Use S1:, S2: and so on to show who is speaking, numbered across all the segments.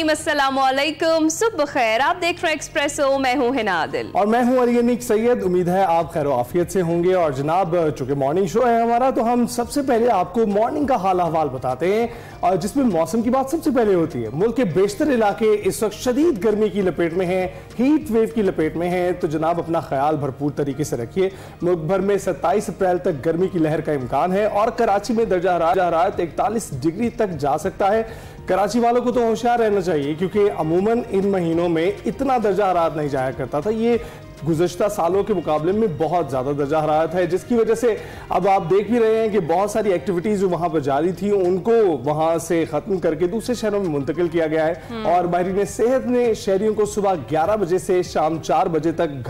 S1: नाज़रीन अस्सलामु अलैकुम, सुबह खैर। आप देख रहे हैं एक्सप्रेसो, मैं हूं हिना आदिल
S2: और मैं हूं अरियनिक सैयद। उम्मीद है आप खैर आफियत से होंगे। और जनाब, चूंकि मॉर्निंग शो है हमारा, तो हम सबसे पहले आपको मॉर्निंग का हाल अहवाल बताते हैं, और जिसमें मौसम की बात सबसे पहले होती है। मुल्क के बेशतर इलाके इस वक्त शदीद गर्मी की लपेट में हैं, हीट वेव की लपेट में हैं। तो जनाब, अपना ख्याल भरपूर तरीके से रखिए। मुल्क भर में 27 अप्रैल तक गर्मी की लहर का इम्कान है और कराची में दर्जा हरारत 41 डिग्री तक जा सकता है। कराची वालों को तो होशियार रहना चाहिए, क्योंकि अमूमन इन महीनों में इतना दर्जा हरारत नहीं जाया करता था। ये गुज़श्ता सालों के मुकाबले में बहुत ज़्यादा दर्जा हरारत है, जिसकी वजह से अब आप देख भी रहे हैं कि बहुत सारी एक्टिविटीज़ जो वहाँ पर जारी थी उनको वहाँ से ख़त्म करके दूसरे शहरों में मुंतकिल किया गया है। और माहिरीन सेहत ने शहरियों को सुबह 11 बजे से शाम 4 बजे तक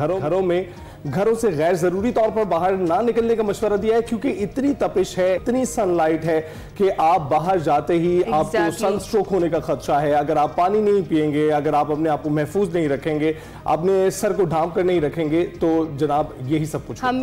S2: घरों से गैर जरूरी तौर पर बाहर ना निकलने का मशवरा दिया है, क्योंकि इतनी तपिश है, इतनी सनलाइट है कि आप बाहर जाते ही आपको सनस्ट्रोक होने का खदशा है। अगर आप पानी नहीं पिएंगे, अगर आप अपने आप को महफूज नहीं रखेंगे, अपने सर को ढांप कर नहीं रखेंगे, तो जनाब यही सब कुछ हम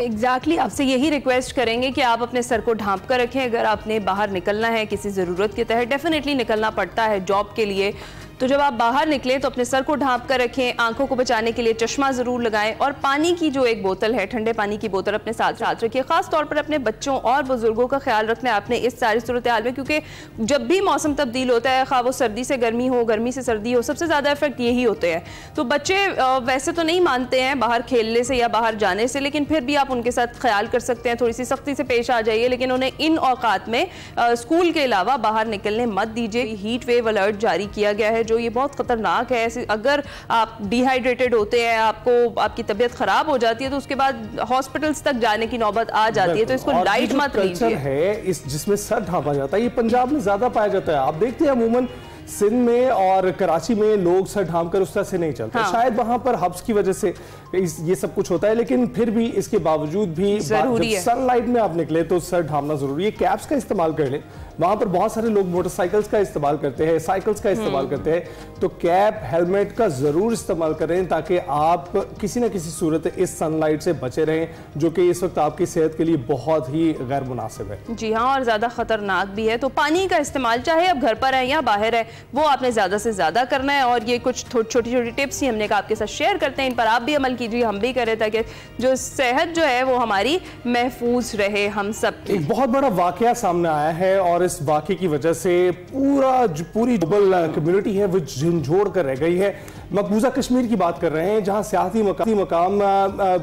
S1: आपसे यही रिक्वेस्ट करेंगे कि आप अपने सर को ढांप कर रखें। अगर आपने बाहर निकलना है किसी ज़रूरत के तहत, डेफिनेटली निकलना पड़ता है जॉब के लिए, तो जब आप बाहर निकलें तो अपने सर को ढांप कर रखें। आंखों को बचाने के लिए चश्मा जरूर लगाएं, और पानी की जो एक बोतल है, ठंडे पानी की बोतल अपने साथ रखिए। खास तौर पर अपने बच्चों और बुजुर्गों का ख्याल रखना है आपने इस सारी सूरत हाल में, क्योंकि जब भी मौसम तब्दील होता है, खा वो सर्दी से गर्मी हो, गर्मी से सर्दी हो, सबसे ज़्यादा इफेक्ट यही होते हैं। तो बच्चे वैसे तो नहीं मानते हैं बाहर खेलने से या बाहर जाने से, लेकिन फिर भी आप उनके साथ ख्याल कर सकते हैं, थोड़ी सी सख्ती से पेश आ जाइए, लेकिन उन्हें इन औकात में स्कूल के अलावा बाहर निकलने मत दीजिए। हीट वेव अलर्ट जारी किया गया है, जो ये बहुत खतरनाक है। अगर आप डिहाइड्रेटेड होते हैं, आपकी तबीयत खराब हो जाती है, तो उसके बाद हॉस्पिटल्स तक जाने की नौबत आ जाती है। तो इसको लाइट मत लीजिए।
S2: है जिसमें सर ढांपा जाता है, ये पंजाब में ज्यादा पाया जाता है। आप देखते हैं अमूमन सिंध में और कराची में लोग सर ढांप कर उस तरह से नहीं चलते। शायद वहां पर हब्स की वजह से ये सब कुछ होता है, लेकिन फिर भी इसके बावजूद भी सनलाइट में आप निकले तो सर ढांपना जरूरी है। कैप्स का इस्तेमाल कर लें। वहां पर बहुत सारे लोग मोटरसाइकिल्स का इस्तेमाल करते हैं, साइकिल्स का इस्तेमाल करते हैं, तो कैप हेलमेट का जरूर इस्तेमाल करें, ताकि आप किसी न किसी सूरत इस सनलाइट से बचे रहें, जो कि इस वक्त आपकी सेहत के लिए बहुत ही गैर मुनासिब है।
S1: जी हाँ, और ज्यादा खतरनाक भी है। तो पानी का इस्तेमाल, चाहे आप घर पर है या बाहर है, वो आपने ज्यादा से ज्यादा करना है। और ये कुछ छोटी छोटी टिप्स ही हमने आपके साथ शेयर करते हैं, इन पर आप भी अमल कीजिए, हम भी करें, ताकि जो सेहत जो है वो हमारी महफूज रहे हम सब की।
S2: एक बहुत बड़ा वाकया सामने आया है, और इस वाकये की वजह से पूरी ग्लोबल कम्युनिटी है वो झंझोड़ कर रह गई है। मकबूजा कश्मीर की बात कर रहे हैं, जहां सियासी मकाम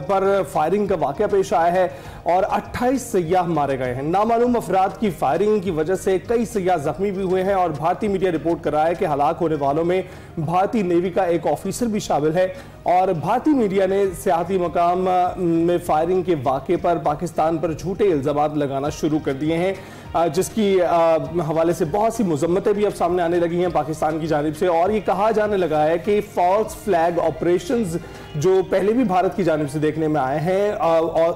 S2: पर फायरिंग का वाकया पेश आया है और 28 सयाह मारे गए हैं। नामालूम अफराद की फायरिंग की वजह से कई सयाह जख्मी भी हुए हैं, और भारतीय मीडिया रिपोर्ट कर रहा है कि हलाक होने वालों में भारतीय नेवी का एक ऑफिसर भी शामिल है। और भारतीय मीडिया ने सियासी मकाम में फायरिंग के वाकये पर पाकिस्तान पर झूठे इल्जामात लगाना शुरू कर दिए हैं, जिसकी हवाले से बहुत सी मजम्मतें भी अब सामने आने लगी हैं पाकिस्तान की जानिब से। और ये कहा जाने लगा है कि फॉल्स फ्लैग ऑपरेशंस जो पहले भी भारत की जानिब से देखने में आए हैं, और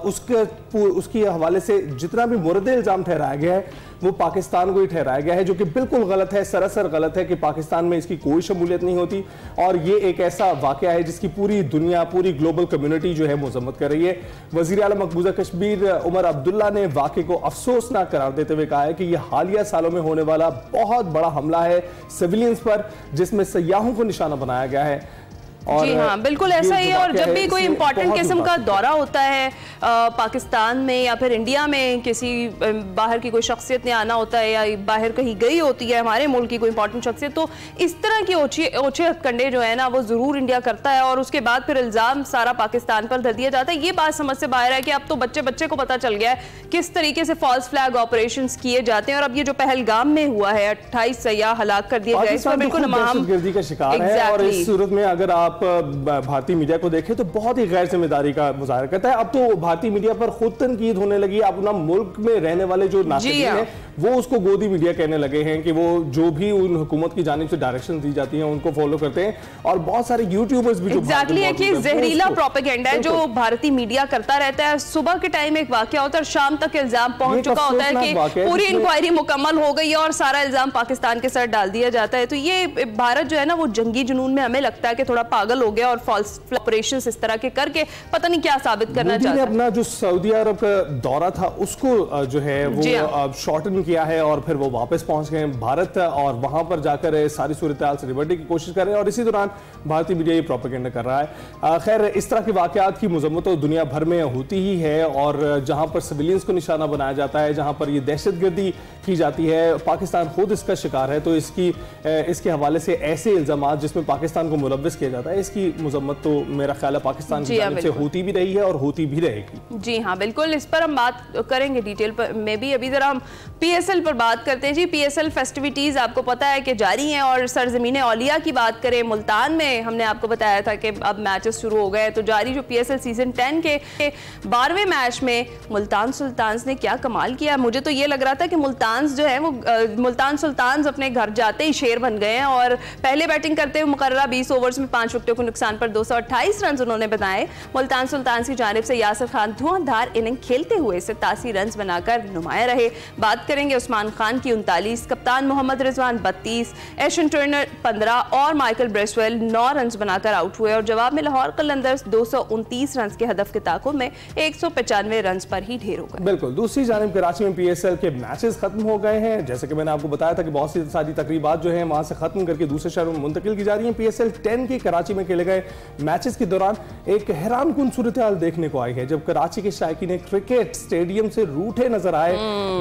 S2: उसके हवाले से जितना भी मुर्द इल्जाम ठहराया गया है वो पाकिस्तान को ही ठहराया गया है, जो कि बिल्कुल गलत है, सरासर गलत है कि पाकिस्तान में इसकी कोई शमूलियत नहीं होती। और ये एक ऐसा वाकया है जिसकी पूरी दुनिया, पूरी ग्लोबल कम्युनिटी जो है मजम्मत कर रही है। वज़ीर आला मकबूजा कश्मीर उमर अब्दुल्ला ने वाकये को अफसोसनाक करार देते हुए कहा है कि यह हालिया सालों में होने वाला बहुत बड़ा हमला है सिविलियंस पर, जिसमें सयाहों को निशाना बनाया गया है।
S1: जी हाँ, बिल्कुल ऐसा ही है। और जब भी कोई इंपॉर्टेंट किस्म का दौरा होता है पाकिस्तान में या फिर इंडिया में, किसी बाहर की कोई शख्सियत ने आना होता है या बाहर कहीं गई होती है हमारे मुल्क की कोई इंपॉर्टेंट शख्सियत, तो इस तरह की ओछे हथकंडे जो है ना वो जरूर इंडिया करता है, और उसके बाद फिर इल्जाम सारा पाकिस्तान पर धर दिया जाता है। ये बात समझ से बाहर है कि अब तो बच्चे को पता चल गया है किस तरीके से फॉल्स फ्लैग ऑपरेशन किए जाते हैं। और अब ये जो पहलगाम में हुआ है, 28 सयाह हलाक कर दिए गए, इसमें बिल्कुल
S2: दहशतगर्दी का शिकार है। और इस सूरत में अगर आप भारतीय मीडिया को देखें तो बहुत ही गैर जिम्मेदारी का मुजाहरा करता है। अब तो भारतीय मीडिया पर खुद तनकीद होने लगी। अपना मुल्क में रहने वाले जो नाज़रीन हैं वो उसको गोदी मीडिया कहने लगे हैं कि वो जो भी उन हुकूमत की जानिब से डायरेक्शन दी जाती हैं उनको फॉलो करते हैं। और बहुत सारे यूट्यूबर्स भी
S1: है कि जहरीला प्रोपेगेंडा है जो भारतीय मीडिया करता रहता है। सुबह के टाइम एक वाकया होता है, शाम तक इल्जाम पहुंच चुका होता है कि पूरी इंक्वायरी मुकम्मल हो गई है और सारा इल्जाम पाकिस्तान के सर डाल दिया जाता है। तो ये भारत जो है ना वो जंगी जुनून में हमें लगता है कि थोड़ा पागल हो गया और फॉल्स ऑपरेशंस इस तरह के करके पता नहीं क्या साबित करना चाहता है।
S2: अपना जो सऊदी अरब का दौरा था उसको जो है वो शॉर्टन किया है और फिर वो वापस पहुंच गए भारत और वहां पर जाकर सारी सूरत-ए-हाल से निपटने की कोशिश कर रहे हैं और इसी दौरान भारतीय मीडिया ये प्रोपेगेंडा कर रहा है। खैर, इस तरह के वाकयात की मजम्मत तो दुनिया भर में होती ही है और जहां पर सिविलियंस को निशाना बनाया जाता है, जहां पर ये दहशतगर्दी की जाती है, पाकिस्तान खुद इसका शिकार है, तो इसके हवाले से ऐसे इल्जामात जिसमें पाकिस्तान को मुलव्वस किया जाता है, इसकी मजम्मत तो मेरा ख्याल है पाकिस्तान की जानिब से होती भी रही है और होती भी रहेगी।
S1: जी हाँ, बिल्कुल, इस पर हम बात करेंगे डिटेल पर में भी। अभी जरा हम पीएसएल पर बात करते हैं। जी, पीएसएल फेस्टिविटीज आपको पता है कि जारी हैं और सरजमीन औलिया की बात करें, मुल्तान में हमने आपको बताया था कि अब मैचेस शुरू हो गए, तो जारी जो पीएसएल सीजन 10 के 12वें मैच में मुल्तान सुल्तान्स ने क्या कमाल किया। मुझे तो ये लग रहा था कि मुल्तान जो है वो मुल्तान सुल्तान्स अपने घर जाते ही शेर बन गए हैं और पहले बैटिंग करते हुए मुकर्ररा 20 ओवर्स में 5 विकेटों को नुकसान पर 228 रन उन्होंने बनाए। मुल्तान सुल्तान्स की जानिब से यासिर खान धुआंधार इनिंग खेलते हुए 87 रन बनाकर नुमाया रहे। बात करेंगे उस्मान खान की 39, कप्तान मोहम्मद रिजवान 32, एशन टर्नर 15 और माइकल ब्रेसवेल 9 रन बनाकर आउट हुए और जवाब में लाहौर कलंदर्स 229 रन के हदफ के ताकुब में 195 रन पर ही ढेर हो गए।
S2: बिल्कुल, दूसरी जानिब कराची में पीएसएल के मैचेस खत्म हो गए हैं। जैसे कि मैंने आपको बताया था कि बहुत सी सारी तकरीबात जो है वहां से खत्म करके दूसरे शहरों में मुंतकिल की जा रही है। पीएसएल 10 की कराची में खेले गए मैचेस के दौरान एक हैरानकुन सूरत-ए-हाल देखने को आई है जब कराची के शायकीन क्रिकेट स्टेडियम से रूठे नजर आए।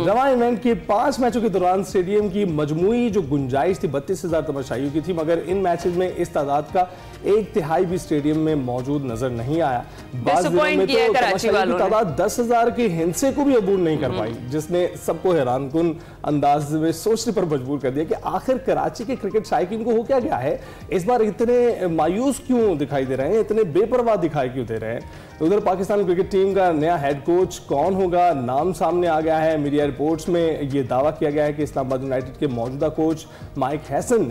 S2: रवां इवेंट के 5 मैचों के दौरान स्टेडियम की मजमूई जो गुंजाइश थी 32,000 तमाशाइयों की थी, मगर इन मैचेस में इस तादाद का 1/3 भी स्टेडियम में मौजूद नजर नहीं आया। बाज़ दिनों में तो तमाशाइयों की तादाद 10,000 के हिंसे को भी अबूर नहीं कर पाई, जिसने सबको हैरानकुन अंदाज में सोचने पर मजबूर कर दिया कि आखिर कराची के क्रिकेट शायकीन को हो क्या गया है, इस बार इतने मायूस क्यों दिखाई दे रहे हैं, इतने बेपरवाह दिखाई क्यों दे रहे हैं। तो उधर पाकिस्तान क्रिकेट टीम का नया हेड कोच कौन होगा, नाम सामने आ गया है। मीडिया रिपोर्ट्स में ये दावा किया गया है कि इस्लामाबाद यूनाइटेड के मौजूदा coach mic Hesson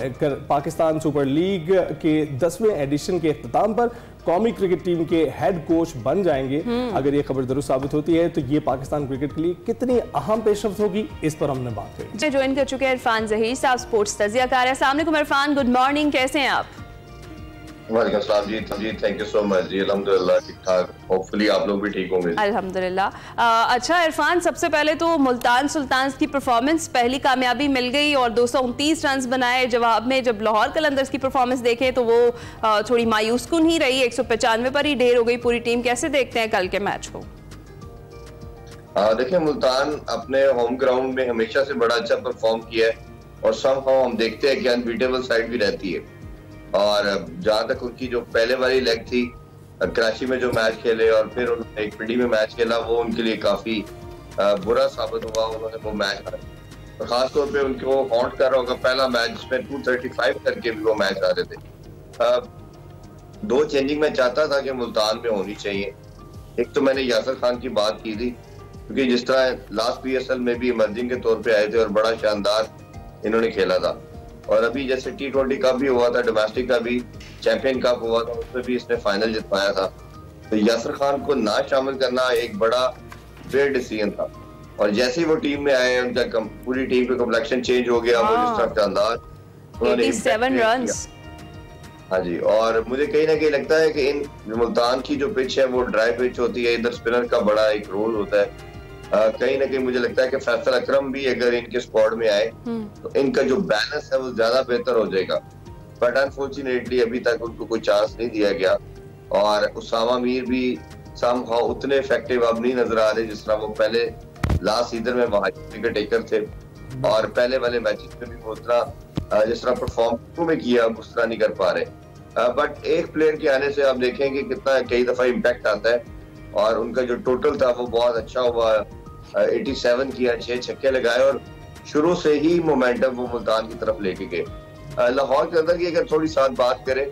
S2: Pakistan super league के 10वें एडिशन के इख्तिताम पर कौमी क्रिकेट टीम के हेड कोच बन जाएंगे। अगर ये खबर दुरुस्त साबित होती है तो ये पाकिस्तान क्रिकेट के लिए कितनी अहम पेशरफ्त होगी, इस पर हमने बात की।
S1: ज्वाइन कर चुके हैं इरफान ज़हीर साहब, स्पोर्ट्स तजियाकार है। अस्सलाम वालेकुम इरफान, गुड मॉर्निंग, कैसे हैं आप?
S3: वालेकुम सलाम जी, थैंक यू सो मच जी, अल्हम्दुलिल्लाह ठीक ठाक, होपफुली आप लोग भी ठीक होंगे।
S1: अल्हम्दुलिल्लाह। अच्छा इरफान, सबसे पहले तो मुल्तान सुल्तान्स की परफॉर्मेंस, पहली कामयाबी मिल गई और 229 रन बनाए। जवाब में जब लाहौर कलंदर्स की परफॉर्मेंस देखें तो वो थोड़ी मायूस कुन ही रही, 195 पर ही ढेर हो गई पूरी टीम। कैसे देखते हैं कल के मैच को?
S3: देखिए, मुल्तान अपने होम ग्राउंड में हमेशा से बड़ा अच्छा परफॉर्म किया है और समहाउ हम देखते हैं कि अनबीटेबल साइड भी रहती है। और जहां तक उनकी जो पहले वाली लेग थी कराची में जो मैच खेले और फिर उन्होंने एक पिंडी में मैच खेला, वो उनके लिए काफी बुरा साबित हुआ। उन्होंने वो मैच हारे और खासतौर पे उनको हॉन्ट कर रहा होगा पहला मैच जिसमें 235 करके भी वो मैच हारे थे। 2 चेंजिंग मैं चाहता था कि मुल्तान में होनी चाहिए। एक तो मैंने यासिर खान की बात की थी क्योंकि जिस तरह लास्ट पीएसएल में भी इमर्जिंग के तौर पे आए थे और बड़ा शानदार इन्होंने खेला था, और अभी जैसे T20 कप भी हुआ था, डोमेस्टिक का भी चैंपियन कप हुआ था, उसमें भी इसने फाइनल जितवाया था। तो यासिर खान को ना शामिल करना एक बड़ा फेयर डिसीजन था और जैसे ही वो टीम में आए उनका पूरी टीम का कम्प्लेक्शन चेंज हो गया। वो जिस तरह शानदार
S1: 87 रन्स।
S3: हाँ जी, और मुझे कहीं ना कहीं लगता है कि इन मुल्तान की जो पिच है वो ड्राई पिच होती है, इधर स्पिनर का बड़ा एक रोल होता है। कहीं ना कहीं मुझे लगता है कि फैसल अकरम भी अगर इनके स्क्वाड में आए तो इनका जो बैलेंस है वो ज्यादा बेहतर हो जाएगा, बट अनफॉर्चुनेटली अभी तक उनको कोई चांस नहीं दिया गया। और उसामा मीर भी समहाउ उतने इफेक्टिव अब नहीं नजर आ रहे जिस तरह वो पहले लास्ट सीजन में विकेट टेकर थे और पहले वाले मैचेस में भी वो उतना जिस तरह परफॉर्म में किया उस तरह नहीं कर पा रहे। बट एक प्लेयर के आने से आप देखेंगे कितना कई दफा इम्पैक्ट आता है और उनका जो टोटल था वो बहुत अच्छा हुआ। 87 किया, 6 छक्के लगाए और शुरू से ही मोमेंटम वो मुल्तान की तरफ लेके गए। लाहौर के अंदर की अगर थोड़ी साथ बात करें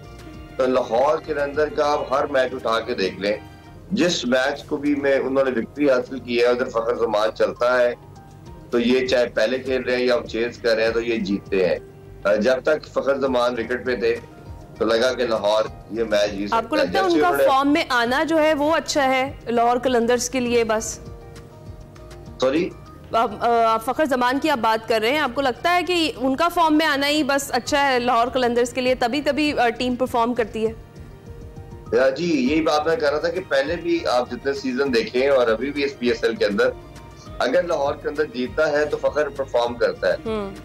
S3: तो लाहौर के अंदर का आप हर मैच उठा के देख लें, जिस मैच को भी में उन्होंने विक्ट्री हासिल की है उधर फखर जमान चलता है तो ये चाहे पहले खेल रहे हैं या चेज कर रहे हैं तो ये जीतते हैं। जब तक फखर जमान विकेट पे थे तो लगा कि लाहौर ये मैच जीत सकता है।
S1: आपको लगता है उनका फॉर्म में आना जो है वो अच्छा है लाहौर कलंदर्स के लिए? बस
S3: सॉरी,
S1: फखर जमान की आप बात कर रहे हैं, आपको लगता है कि उनका फॉर्म में आना ही बस अच्छा है लाहौर कलंदर्स के लिए, तभी टीम परफॉर्म करती है?
S3: जी यही बात मैं कर रहा था कि पहले भी आप जितने सीजन देखें और अभी भी इस PSL के अंदर अगर लाहौर के अंदर जीतता है तो फखर परफॉर्म करता है।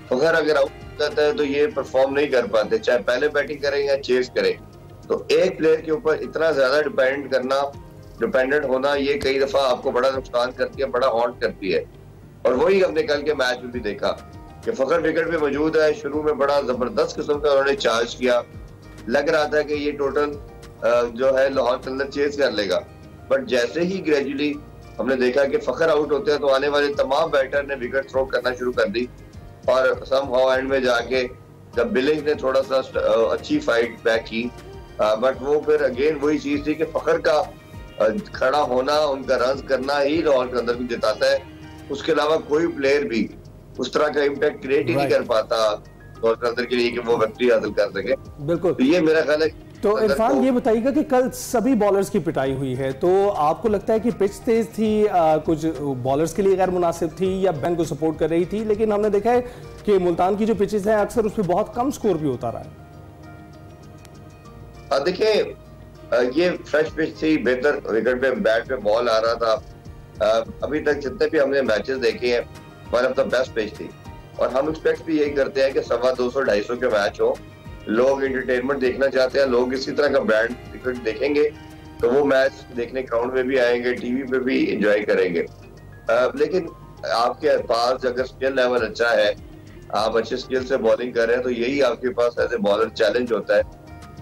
S3: फखर अगर आउट जाता है तो ये परफॉर्म नहीं कर पाते, चाहे पहले बैटिंग करें या चेस करें। तो एक प्लेयर के ऊपर इतना ज्यादा डिपेंडेंट होना ये कई दफा आपको बड़ा नुकसान करती है, बड़ा हॉन्ट करती है। और वही हमने कल के मैच में भी देखा कि फखर विकेट पे मौजूद है। शुरू में बड़ा जबरदस्त किस्म का उन्होंने चार्ज किया, लग रहा था कि ये टोटल जो है लाहौर के अंदर चेस कर लेगा। बट जैसे ही ग्रेजुअली हमने देखा कि फखर आउट होते हैं तो आने वाले तमाम बैटर ने विकेट थ्रो करना शुरू कर दी। और सम हाउ एंड में जाके जब बिलिंग्स ने थोड़ा सा अच्छी फाइट बैक की, बट वो फिर अगेन वही चीज थी कि फखर का खड़ा होना, उनका रन करना ही लाहौर के अंदर जिताता है। उसके अलावा कोई प्लेयर भी उस तरह का इम्पैक्ट क्रिएट ही नहीं कर पाता लाहौर के अंदर के लिए कि वो विक्ट्री हासिल कर सके।
S2: बिल्कुल,
S3: तो ये मेरा ख्याल है।
S2: तो इरफान ये बताइएगा कि कल सभी बॉलर्स की पिटाई हुई है, तो आपको लगता है कि पिच तेज थी, कुछ बॉलर्स के लिए गैर मुनासिब थी या बैंक को सपोर्ट कर रही थी? लेकिन हमने देखा है कि मुल्तान की जो पिचेस हैं अक्सर उसमें बहुत कम स्कोर भी होता रहा है।
S3: देखिए ये फ्रेश पिच थी, बेहतर विकेट पे बैट पे बॉल आ रहा था। अभी तक जितने भी हमने मैचेस देखे हैं one of the best pitch थी। और हम एक्सपेक्ट भी यही करते हैं कि 250-250 के मैच हो। लोग एंटरटेनमेंट देखना चाहते हैं, लोग इसी तरह का ब्रांड क्रिकेट देखेंगे तो वो मैच देखने ग्राउंड में भी आएंगे, टीवी पे भी एंजॉय करेंगे। लेकिन आपके पास अगर स्किल लेवल अच्छा है, आप अच्छे स्किल से बॉलिंग कर रहे हैं, तो यही आपके पास एज ए बॉलर चैलेंज होता है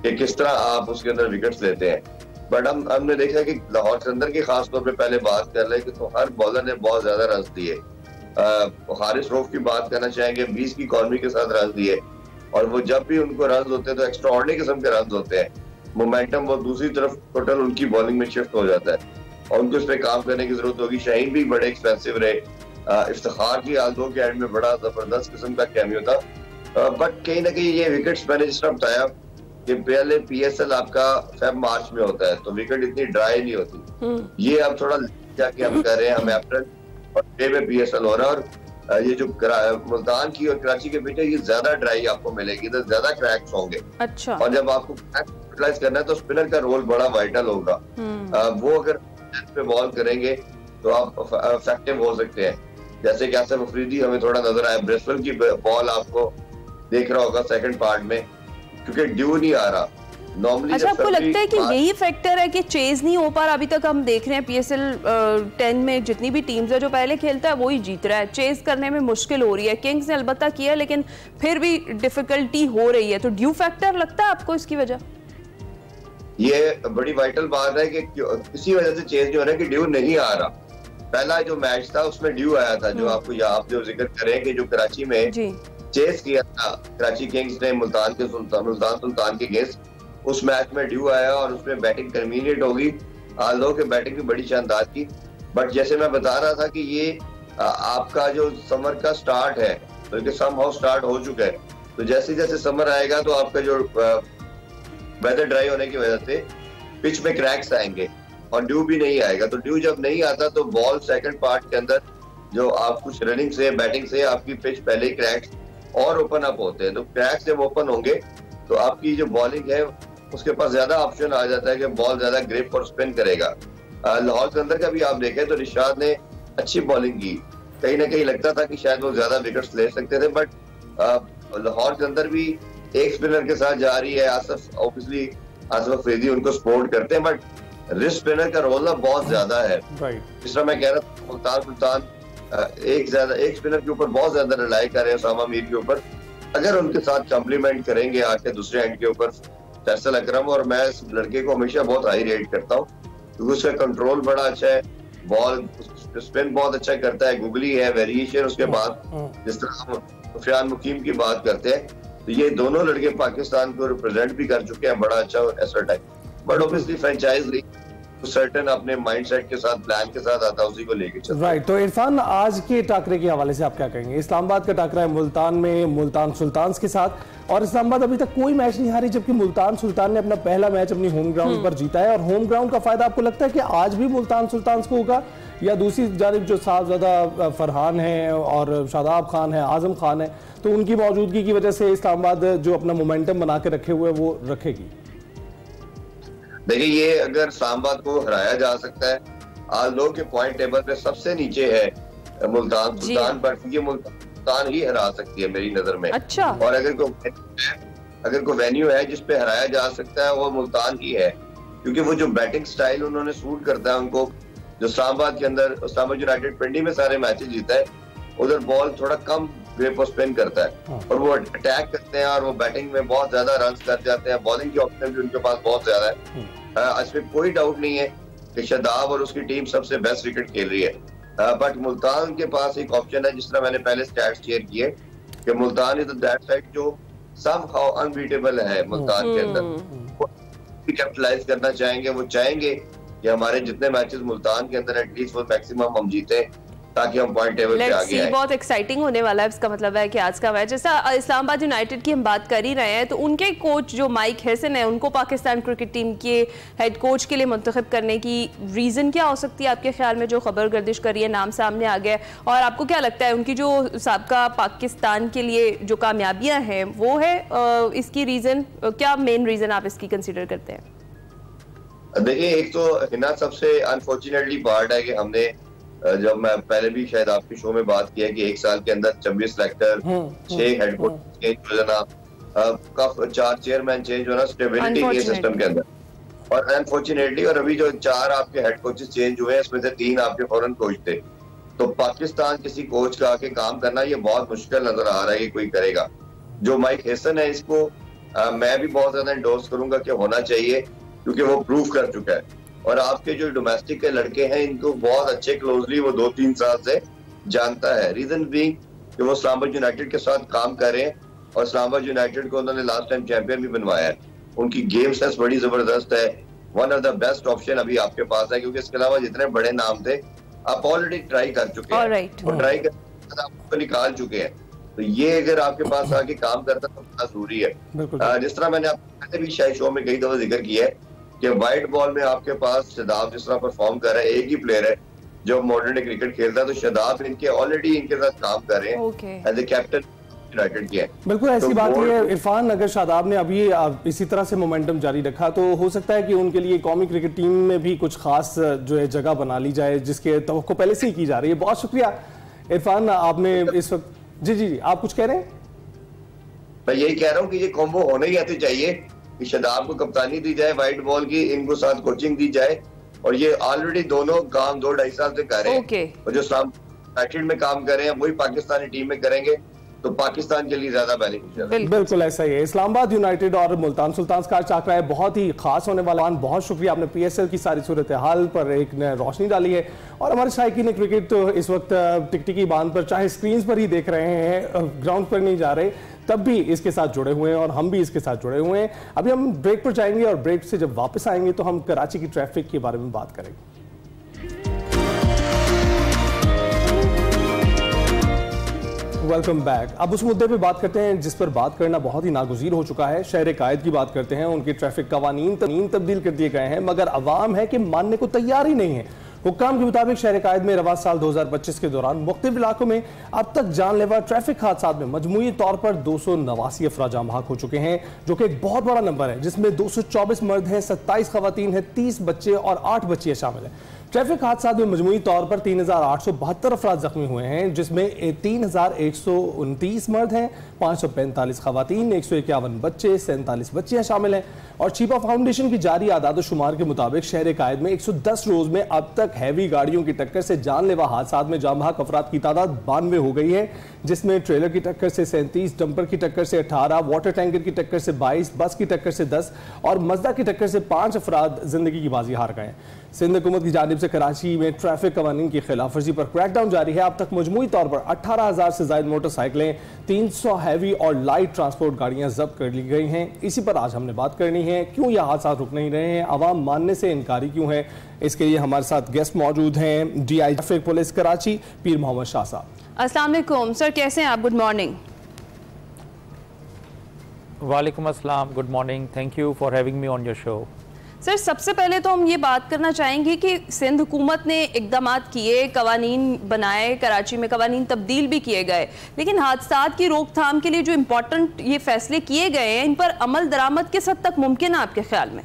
S3: कि किस तरह आप उसके अंदर विकेट्स लेते हैं। बट हमने देखा कि लाहौर के अंदर की खासतौर पर पहले बात कर रहे हैं कि तो हर बॉलर ने बहुत ज्यादा रन दिए। हारिस रऊफ की बात करना चाहेंगे, 20 की इकॉनमी के साथ रन दिए। और वो जब भी उनको रन होते हैं तो एक्स्ट्रा ऑर्डिनरी किस्म के रन होते हैं। मोमेंटम वो दूसरी तरफ टोटल उनकी बॉलिंग में शिफ्ट हो जाता है और उनको इस पे काम करने की जरूरत होगी। शाहीन भी बड़े एक्सपेंसिव रहे, इफ्तिखार की आलदो के एंड में बड़ा जबरदस्त किस्म का कैमियो था। बट कहीं ना कहीं ये विकेट्स मैंने जिस तरह बताया कि पहले PSL आपका फेब-मार्च में होता है तो विकेट इतनी ड्राई नहीं होती। ये अब थोड़ा जाके हम कर रहे हैं, हम अप्रैल और मई में PSL हो रहा है। और ये जो मुल्तान की और कराची के बीच ये ज्यादा ड्राई आपको मिलेगी, तो ज्यादा क्रैक्स होंगे।
S1: अच्छा।
S3: और जब आपको यूटिलाइज करना है तो स्पिनर का रोल बड़ा वाइटल होगा। वो अगर पे बॉल करेंगे तो आप इफेक्टिव हो सकते हैं। जैसे कि आसिफ अफरीदी हमें थोड़ा नजर आया, ब्रिस्बेन की बॉल आपको देख रहा होगा सेकंड पार्ट में, क्योंकि ड्यू नहीं आ रहा नॉर्मली।
S1: अच्छा, आपको लगता है कि यही फैक्टर है कि चेज नहीं हो पा रहा? अभी तक हम देख रहे हैं PSL 10 में जितनी भी टीम्स है जो पहले खेलता है वही जीत रहा है, चेज करने में मुश्किल हो रही है। किंग्स ने अलबत्ता किया लेकिन फिर भी डिफिकल्टी हो रही है, तो ड्यू फैक्टर लगता है आपको इसकी वजह?
S3: ये बड़ी वाइटल बात है कि इसी वजह से चेंज नहीं हो रहा है कि ड्यू नहीं आ रहा। पहला जो मैच था उसमें ड्यू आया था, जो आपको आप जो जिक्र करें कि जो कराची में चेस किया था कराची किंग्स ने मुल्तान सुल्तान के अगेंस्ट, उस मैच में ड्यू आया और उसमें बैटिंग कन्वीनियंट होगी। आल्दो के बैटिंग भी बड़ी शानदार थी। बट जैसे मैं बता रहा था कि ये आपका जो समर का स्टार्ट है, बल्कि समहाउ स्टार्ट हो चुका है, तो जैसे जैसे समर आएगा तो आपका जो वेदर ड्राई होने की वजह से पिच में क्रैक्स आएंगे और ड्यू भी नहीं आएगा। तो ड्यू जब नहीं आता तो बॉल सेकंड पार्ट के अंदर जो आप कुछ रनिंग से बैटिंग से आपकी पिच पहले ही क्रैक्स और ओपन अप होते हैं। तो क्रैक्स जब ओपन होंगे तो आपकी जो बॉलिंग है उसके पास ज्यादा ऑप्शन आ जाता है कि बॉल ज्यादा ग्रिप और स्पिन करेगा। लाहौर के अंदर का भी आप देखें तो रिशाद ने अच्छी बॉलिंग की, कहीं ना कहीं लगता था कि शायद वो ज्यादा विकेट्स ले सकते थे। बट लाहौर के अंदर भी एक स्पिनर के साथ जा रही है आसिफ, ऑब्वियसली आसिफ अफरीदी उनको सपोर्ट करते हैं, बट रिस्ट स्पिनर का रोल ना बहुत ज्यादा है। जिस तरह मैं कह रहा था मुल्तान एक स्पिनर के ऊपर बहुत ज्यादा रिलाई कर रहे हैं, उसामा मीर के ऊपर। अगर उनके साथ कॉम्प्लीमेंट करेंगे आके दूसरे एंड के ऊपर फैसल अकरम, और मैं इस लड़के को हमेशा बहुत हाई रेट करता हूँ क्योंकि उसका कंट्रोल बड़ा अच्छा है, बॉल स्पिन बहुत अच्छा करता है, गुगली है, वेरिएशन उसके बाद जिस तरह हम सुफियान मुकीम की बात करते हैं, तो ये दोनों लड़के पाकिस्तान को रिप्रेजेंट भी कर चुके हैं बड़ा अच्छा Acer time. But obviously franchise league certain अपने माइंडसेट के साथ प्लान के साथ आता है, उसी को लेके चलते हैं।
S2: राइट। तो इरफान, आज के टाकरे के हवाले से आप क्या कहेंगे? इस्लामाबाद का टाकरा है मुल्तान में, मुल्तान सुल्तान्स के साथ, और इस्लामाबाद अभी तक कोई मैच नहीं हारी, जबकि मुल्तान सुल्तान ने अपना पहला मैच अपनी होम ग्राउंड पर जीता है। और होम ग्राउंड का फायदा आपको लगता है कि आज भी मुल्तान सुल्तान्स को होगा, या दूसरी जानिब जो साहबजादा फरहान है और शादाब खान है, आजम खान है, तो उनकी मौजूदगी की वजह से इस्लामाबाद जो अपना मोमेंटम बना के रखे हुए वो रखेगी?
S3: देखिए, ये अगर इस्लामाबाद को हराया जा सकता है, आज लोग के पॉइंट टेबल पे सबसे नीचे है मुल्तान सुल्तान, बट ये मुल्तान ही हरा सकती है मेरी नजर में।
S1: अच्छा।
S3: और अगर कोई वेन्यू है जिस पे हराया जा सकता है वो मुल्तान ही है, क्योंकि वो जो बैटिंग स्टाइल उन्होंने सूट करता है उनको, जो इस्लामाबाद के अंदर इस्लामाबाद यूनाइटेड पिंडी में सारे मैचेस जीता है, उधर बॉल थोड़ा कम ग्रिप और स्पिन करता है और वो अटैक करते हैं और वो बैटिंग में बहुत ज्यादा रन कर जाते हैं, बॉलिंग की ऑप्शन भी उनके पास बहुत ज्यादा है। इसमें कोई डाउट नहीं है कि शादाब और उसकी टीम सबसे बेस्ट क्रिकेट खेल रही है, बट मुल्तान के पास एक ऑप्शन है, जिस तरह मैंने पहले स्टैट्स शेयर किए कि मुल्तान इज दैट साइड जो समहाउ अनबीटेबल है मुल्तान के अंदर, कैपिटलाइज करना चाहेंगे, वो चाहेंगे कि हमारे जितने मैचेस मुल्तान के अंदर एटलीस्ट वो मैक्सिमम हम जीते ताकि हम पॉइंट टेबल पे आगे आए।
S1: बहुत एक्साइटिंग होने वाला है, इसका मतलब है कि आज का मैच, जैसा इस्लामाबाद यूनाइटेड की हम बात कर ही रहे हैं, तो उनके कोच जो माइक हैसन है, उनको पाकिस्तान क्रिकेट टीम के हेड कोच के लिए मुंतखब करने की रीज़न क्या हो सकती है आपके ख्याल में? जो खबर गर्दिश कर रही है, नाम सामने आ गया, और आपको क्या लगता है उनकी जो साबका पाकिस्तान के लिए जो कामयाबियाँ हैं वो है इसकी रीज़न? क्या मेन रीज़न आप इसकी कंसिडर करते हैं?
S3: देखिए, एक तो हिना सबसे अनफॉर्चुनेटली पार्ट है कि हमने, जब मैं पहले भी शायद आपके शो में बात किया कि एक साल के अंदर 26 सेलेक्टर, 6 हेड कोच चेंज हो जाना, 4 चेयरमैन चेंज होना, स्टेबिलिटी के सिस्टम के अंदर, और अनफॉर्चुनेटली और अभी जो 4 आपके हेड कोचेस चेंज हुए हैं, इसमें से 3 आपके फॉरेन कोच थे, तो पाकिस्तान किसी कोच का आके काम करना ये बहुत मुश्किल नजर आ रहा है कि कोई करेगा। जो माइक हैसन है, इसको मैं भी बहुत ज्यादा इंडोर्स करूंगा कि होना चाहिए, क्योंकि वो प्रूव कर चुका है, और आपके जो डोमेस्टिक के लड़के हैं इनको बहुत अच्छे क्लोजली वो 2-3 साल से जानता है। रीजन बीइंग कि वो इस्लामाबाद यूनाइटेड के साथ काम कर रहे हैं, और इस्लामाबाद यूनाइटेड को उन्होंने लास्ट टाइम चैंपियन भी बनवाया है। उनकी गेम सेंस बड़ी जबरदस्त है, one of the best option अभी आपके पास है, क्योंकि इसके अलावा जितने बड़े नाम थे आप ऑलरेडी ट्राई कर चुके हैं, और ट्राई कर आपको निकाल चुके हैं, तो ये अगर आपके पास आके काम करता तो बहुत जरूरी है। जिस तरह मैंने आपके भी शायद शो में कई दफा जिक्र किया है कि वाइट बॉल में आपके पास शादाब जिस तरह परफॉर्म कर रहा है, एक ही प्लेयर है जो मॉडर्न डे क्रिकेट खेलता है, तो शादाब इनके ऑलरेडी इनके साथ काम कर रहे हैं एज ए कैप्टन यूनाइटेड की है।
S2: बिल्कुल ऐसी तो बात है इरफान, अगर शादाब ने अभी इसी तरह से मोमेंटम जारी रखा तो हो सकता है कि उनके लिए कौमी क्रिकेट टीम में भी कुछ खास जो है जगह बना ली जाए, जिसके तवक्को पहले से ही की जा रही है। बहुत शुक्रिया इरफान, आपने इस वक्त जी आप कुछ कह रहे हैं?
S3: मैं यही कह रहा हूँ कि ये कॉम्बो होने ही आती चाहिए कि शादाब को कप्तानी दी जाए वाइट बॉल की, इनको साथ कोचिंग दी जाए, और ये ऑलरेडी दोनों काम 2-2.5 साल से कर रहे हैं, और जो यूनाइटेड में काम कर रहे हैं वही पाकिस्तानी टीम में करेंगे तो पाकिस्तान के लिए ज्यादा बेनिफिशियल है।
S2: बिल्कुल ऐसा ही है। इस्लामाबाद यूनाइटेड और मुल्तान सुल्तान का चाकरा है, बहुत ही खास होने वाला। बहुत शुक्रिया, आपने PSL की सारी सूरत हाल पर एक रोशनी डाली है, और हमारे शायकीन क्रिकेट तो इस वक्त टिकटिकी बांध पर चाहे स्क्रीन पर ही देख रहे हैं, ग्राउंड पर नहीं जा रहे, तब भी इसके साथ जुड़े हुए हैं और हम भी इसके साथ जुड़े हुए हैं। अभी हम ब्रेक पर जाएंगे और ब्रेक से जब वापस आएंगे तो हम कराची की ट्रैफिक के बारे में बात करेंगे। Welcome back. अब उस मुद्दे पे बात करते हैं जिस पर बात करना बहुत ही नागुज़ीर हो चुका है। शहर कायद की बात करते हैं। उनके ट्रैफिक कवानीन तब्दील कर दिए गए हैं, मगर अवाम है कि मानने को तैयार ही नहीं है। हुक्काम के मुताबिक शहर कायद में रवा साल 2025 के दौरान मुख्तलिफ इलाकों में अब तक जानलेवा ट्रैफिक हादसात में मजमूई तौर पर 289 अफराद जाम बहक हो चुके हैं, जो कि एक बहुत बड़ा नंबर है, जिसमें 224 मर्द हैं, 27 खवातीन हैं, 30 बच्चे और 8 बच्चियां शामिल हैं। ट्रैफिक हादसात में मजमूई तौर पर 3872 अफराद जख्मी हुए हैं, जिसमें 3129 मर्द हैं, 545 खवातीन, 151 बच्चे, 47 बच्चियां शामिल हैं। और चीपा फाउंडेशन की जारी आदाद शुमार के मुताबिक शहर कायद में 110 रोज में अब तक हैवी गाड़ियों की टक्कर से जानलेवा हादसात में जाम बहक अफराद की तादाद 92 हो गई है, जिसमें ट्रेलर की टक्कर से 37, डंपर की टक्कर से 18, वाटर टैंकर की टक्कर से 22, बस की टक्कर से 10 और मजदा की टक्कर से 5 अफराद जिंदगी की बाजी हार गए। सिंध हुकूमत की जानिब से कराची में ट्रैफिक कवानीन की खिलाफवर्जी पर क्रैकडाउन जारी है। अब तक मजमूई तौर पर 18,000 से ज्यादा मोटरसाइकिलें, 300 हैवी और लाइट ट्रांसपोर्ट गाड़ियां जब्त कर ली गई हैं। इसी पर आज हमने बात करनी है, क्यों यह हादसा रुक नहीं रहे हैं, अवाम मानने से इनकारी क्यों है। इसके लिए हमारे साथ गेस्ट मौजूद हैं DI ट्रैफिक पुलिस कराची पीर मोहम्मद शाह साहब। अस्सलाम वालेकुम सर, कैसे हैं आप? Good morning.
S4: वालेकुम अस्सलाम, good morning, thank you for having me on your show.
S1: Sir, सबसे पहले तो हम ये बात करना चाहेंगे कि सिंध हुकूमत ने इकदाम किए, कवानीन बनाए, कराची में कवानीन तब्दील भी किए गए, लेकिन हादसात की रोकथाम के लिए जो इम्पोर्टेंट ये फैसले किए गए हैं, इन पर अमल दरामद किस हद तक मुमकिन है आपके ख्याल में?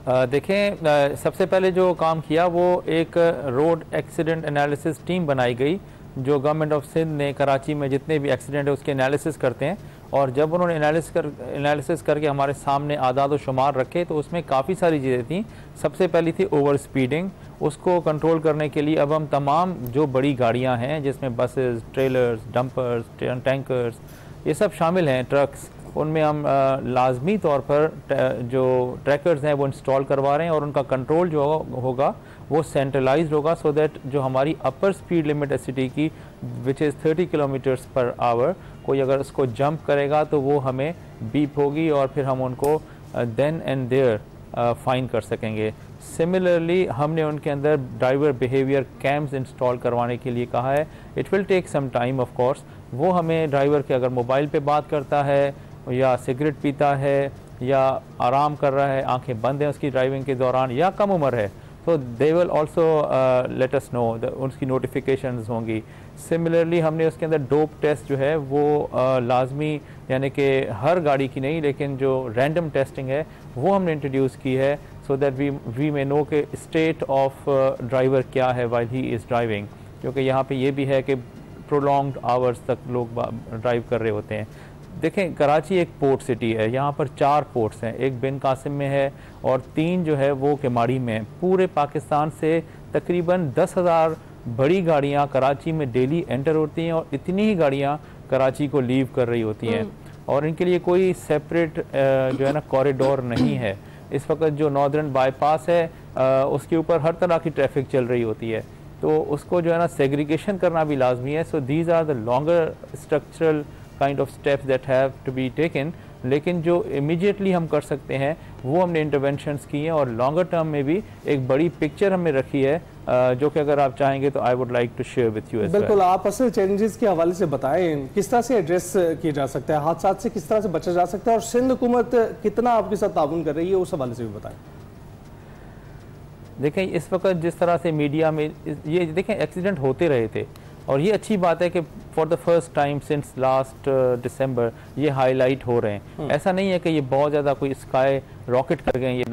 S4: देखें, सबसे पहले जो काम किया वो एक रोड एक्सीडेंट एनालिसिस टीम बनाई गई जो गवर्नमेंट ऑफ सिंध ने कराची में जितने भी एक्सीडेंट है उसके एनालिसिस करते हैं। और जब उन्होंने एनालिसिस करके हमारे सामने आदाद व शुमार रखे तो उसमें काफ़ी सारी चीज़ें थी। सबसे पहली थी ओवर स्पीडिंग। उसको कंट्रोल करने के लिए अब हम तमाम जो बड़ी गाड़ियां हैं जिसमें बसेस, ट्रेलर्स, डंपर्स, टैंकर्स, ये सब शामिल हैं, ट्रक्स, उनमें हम लाजमी तौर पर जो ट्रैकर्स हैं वो इंस्टॉल करवा रहे हैं और उनका कंट्रोल जो होगा वो सेंट्रलाइज्ड होगा, सो दैट जो हमारी अपर स्पीड लिमिट है सिटी की which is 30 kilometres per hour, कोई अगर उसको जंप करेगा तो वो हमें बीप होगी और फिर हम उनको देन एंड देयर फाइन कर सकेंगे। सिमिलरली हमने उनके अंदर ड्राइवर बिहेवियर कैम्स इंस्टॉल करवाने के लिए कहा है। It will take some time of course. वो हमें ड्राइवर के अगर मोबाइल पे बात करता है या सिगरेट पीता है या आराम कर रहा है, आंखें बंद हैं उसकी ड्राइविंग के दौरान, या कम उम्र है, तो they will also let us know, उसकी नोटिफिकेशंस होंगी। सिमिलरली हमने उसके अंदर डोप टेस्ट जो है वो लाजमी, यानी कि हर गाड़ी की नहीं लेकिन जो रैंडम टेस्टिंग है वो हमने इंट्रोड्यूस की है, so that we may know के स्टेट ऑफ ड्राइवर क्या है वाइल ही इज़ ड्राइविंग। क्योंकि यहाँ पे ये भी है कि प्रोलॉन्ग्ड आवर्स तक लोग ड्राइव कर रहे होते हैं। देखें, कराची एक पोर्ट सिटी है, यहाँ पर 4 पोर्ट्स हैं, एक बिन कासिम में है और 3 जो है वो केमाड़ी में है। पूरे पाकिस्तान से तकरीबन 10,000 बड़ी गाड़ियाँ कराची में डेली एंटर होती हैं और इतनी ही गाड़ियाँ कराची को लीव कर रही होती हैं और इनके लिए कोई सेपरेट जो है ना कॉरिडोर नहीं है। इस वक्त जो नॉर्दर्न बाईपास है उसके ऊपर हर तरह की ट्रैफिक चल रही होती है, तो उसको जो है ना सेग्रीगेशन करना भी लाजमी है। So these are the longer structural kind of steps that have to be taken. लेकिन जो इमीडिएटली हम कर सकते हैं वो हमने इंटरवेंशंस की हैं और लॉन्गर टर्म में भी एक बड़ी पिक्चर हमने रखी है जो कि अगर आप चाहेंगे तो I would like to share with you as well.
S2: बिल्कुल, आप असल चैलेंजेस के हवाले से बताएं, किस तरह से एड्रेस किया जा सकता है, हादसा से किस तरह से बचा जा सकता है और सिंध हुकूमत कितना आपके साथ ताउन कर रही है, उस हवाले से भी बताएं।
S4: देखें, इस वक्त जिस तरह से मीडिया में ये देखें एक्सीडेंट होते रहे थे और ये अच्छी बात है कि for the first time since last December ये हाईलाइट हो रहे हैं। ऐसा नहीं है कि ये बहुत ज़्यादा कोई स्काई रॉकेट कर गए ये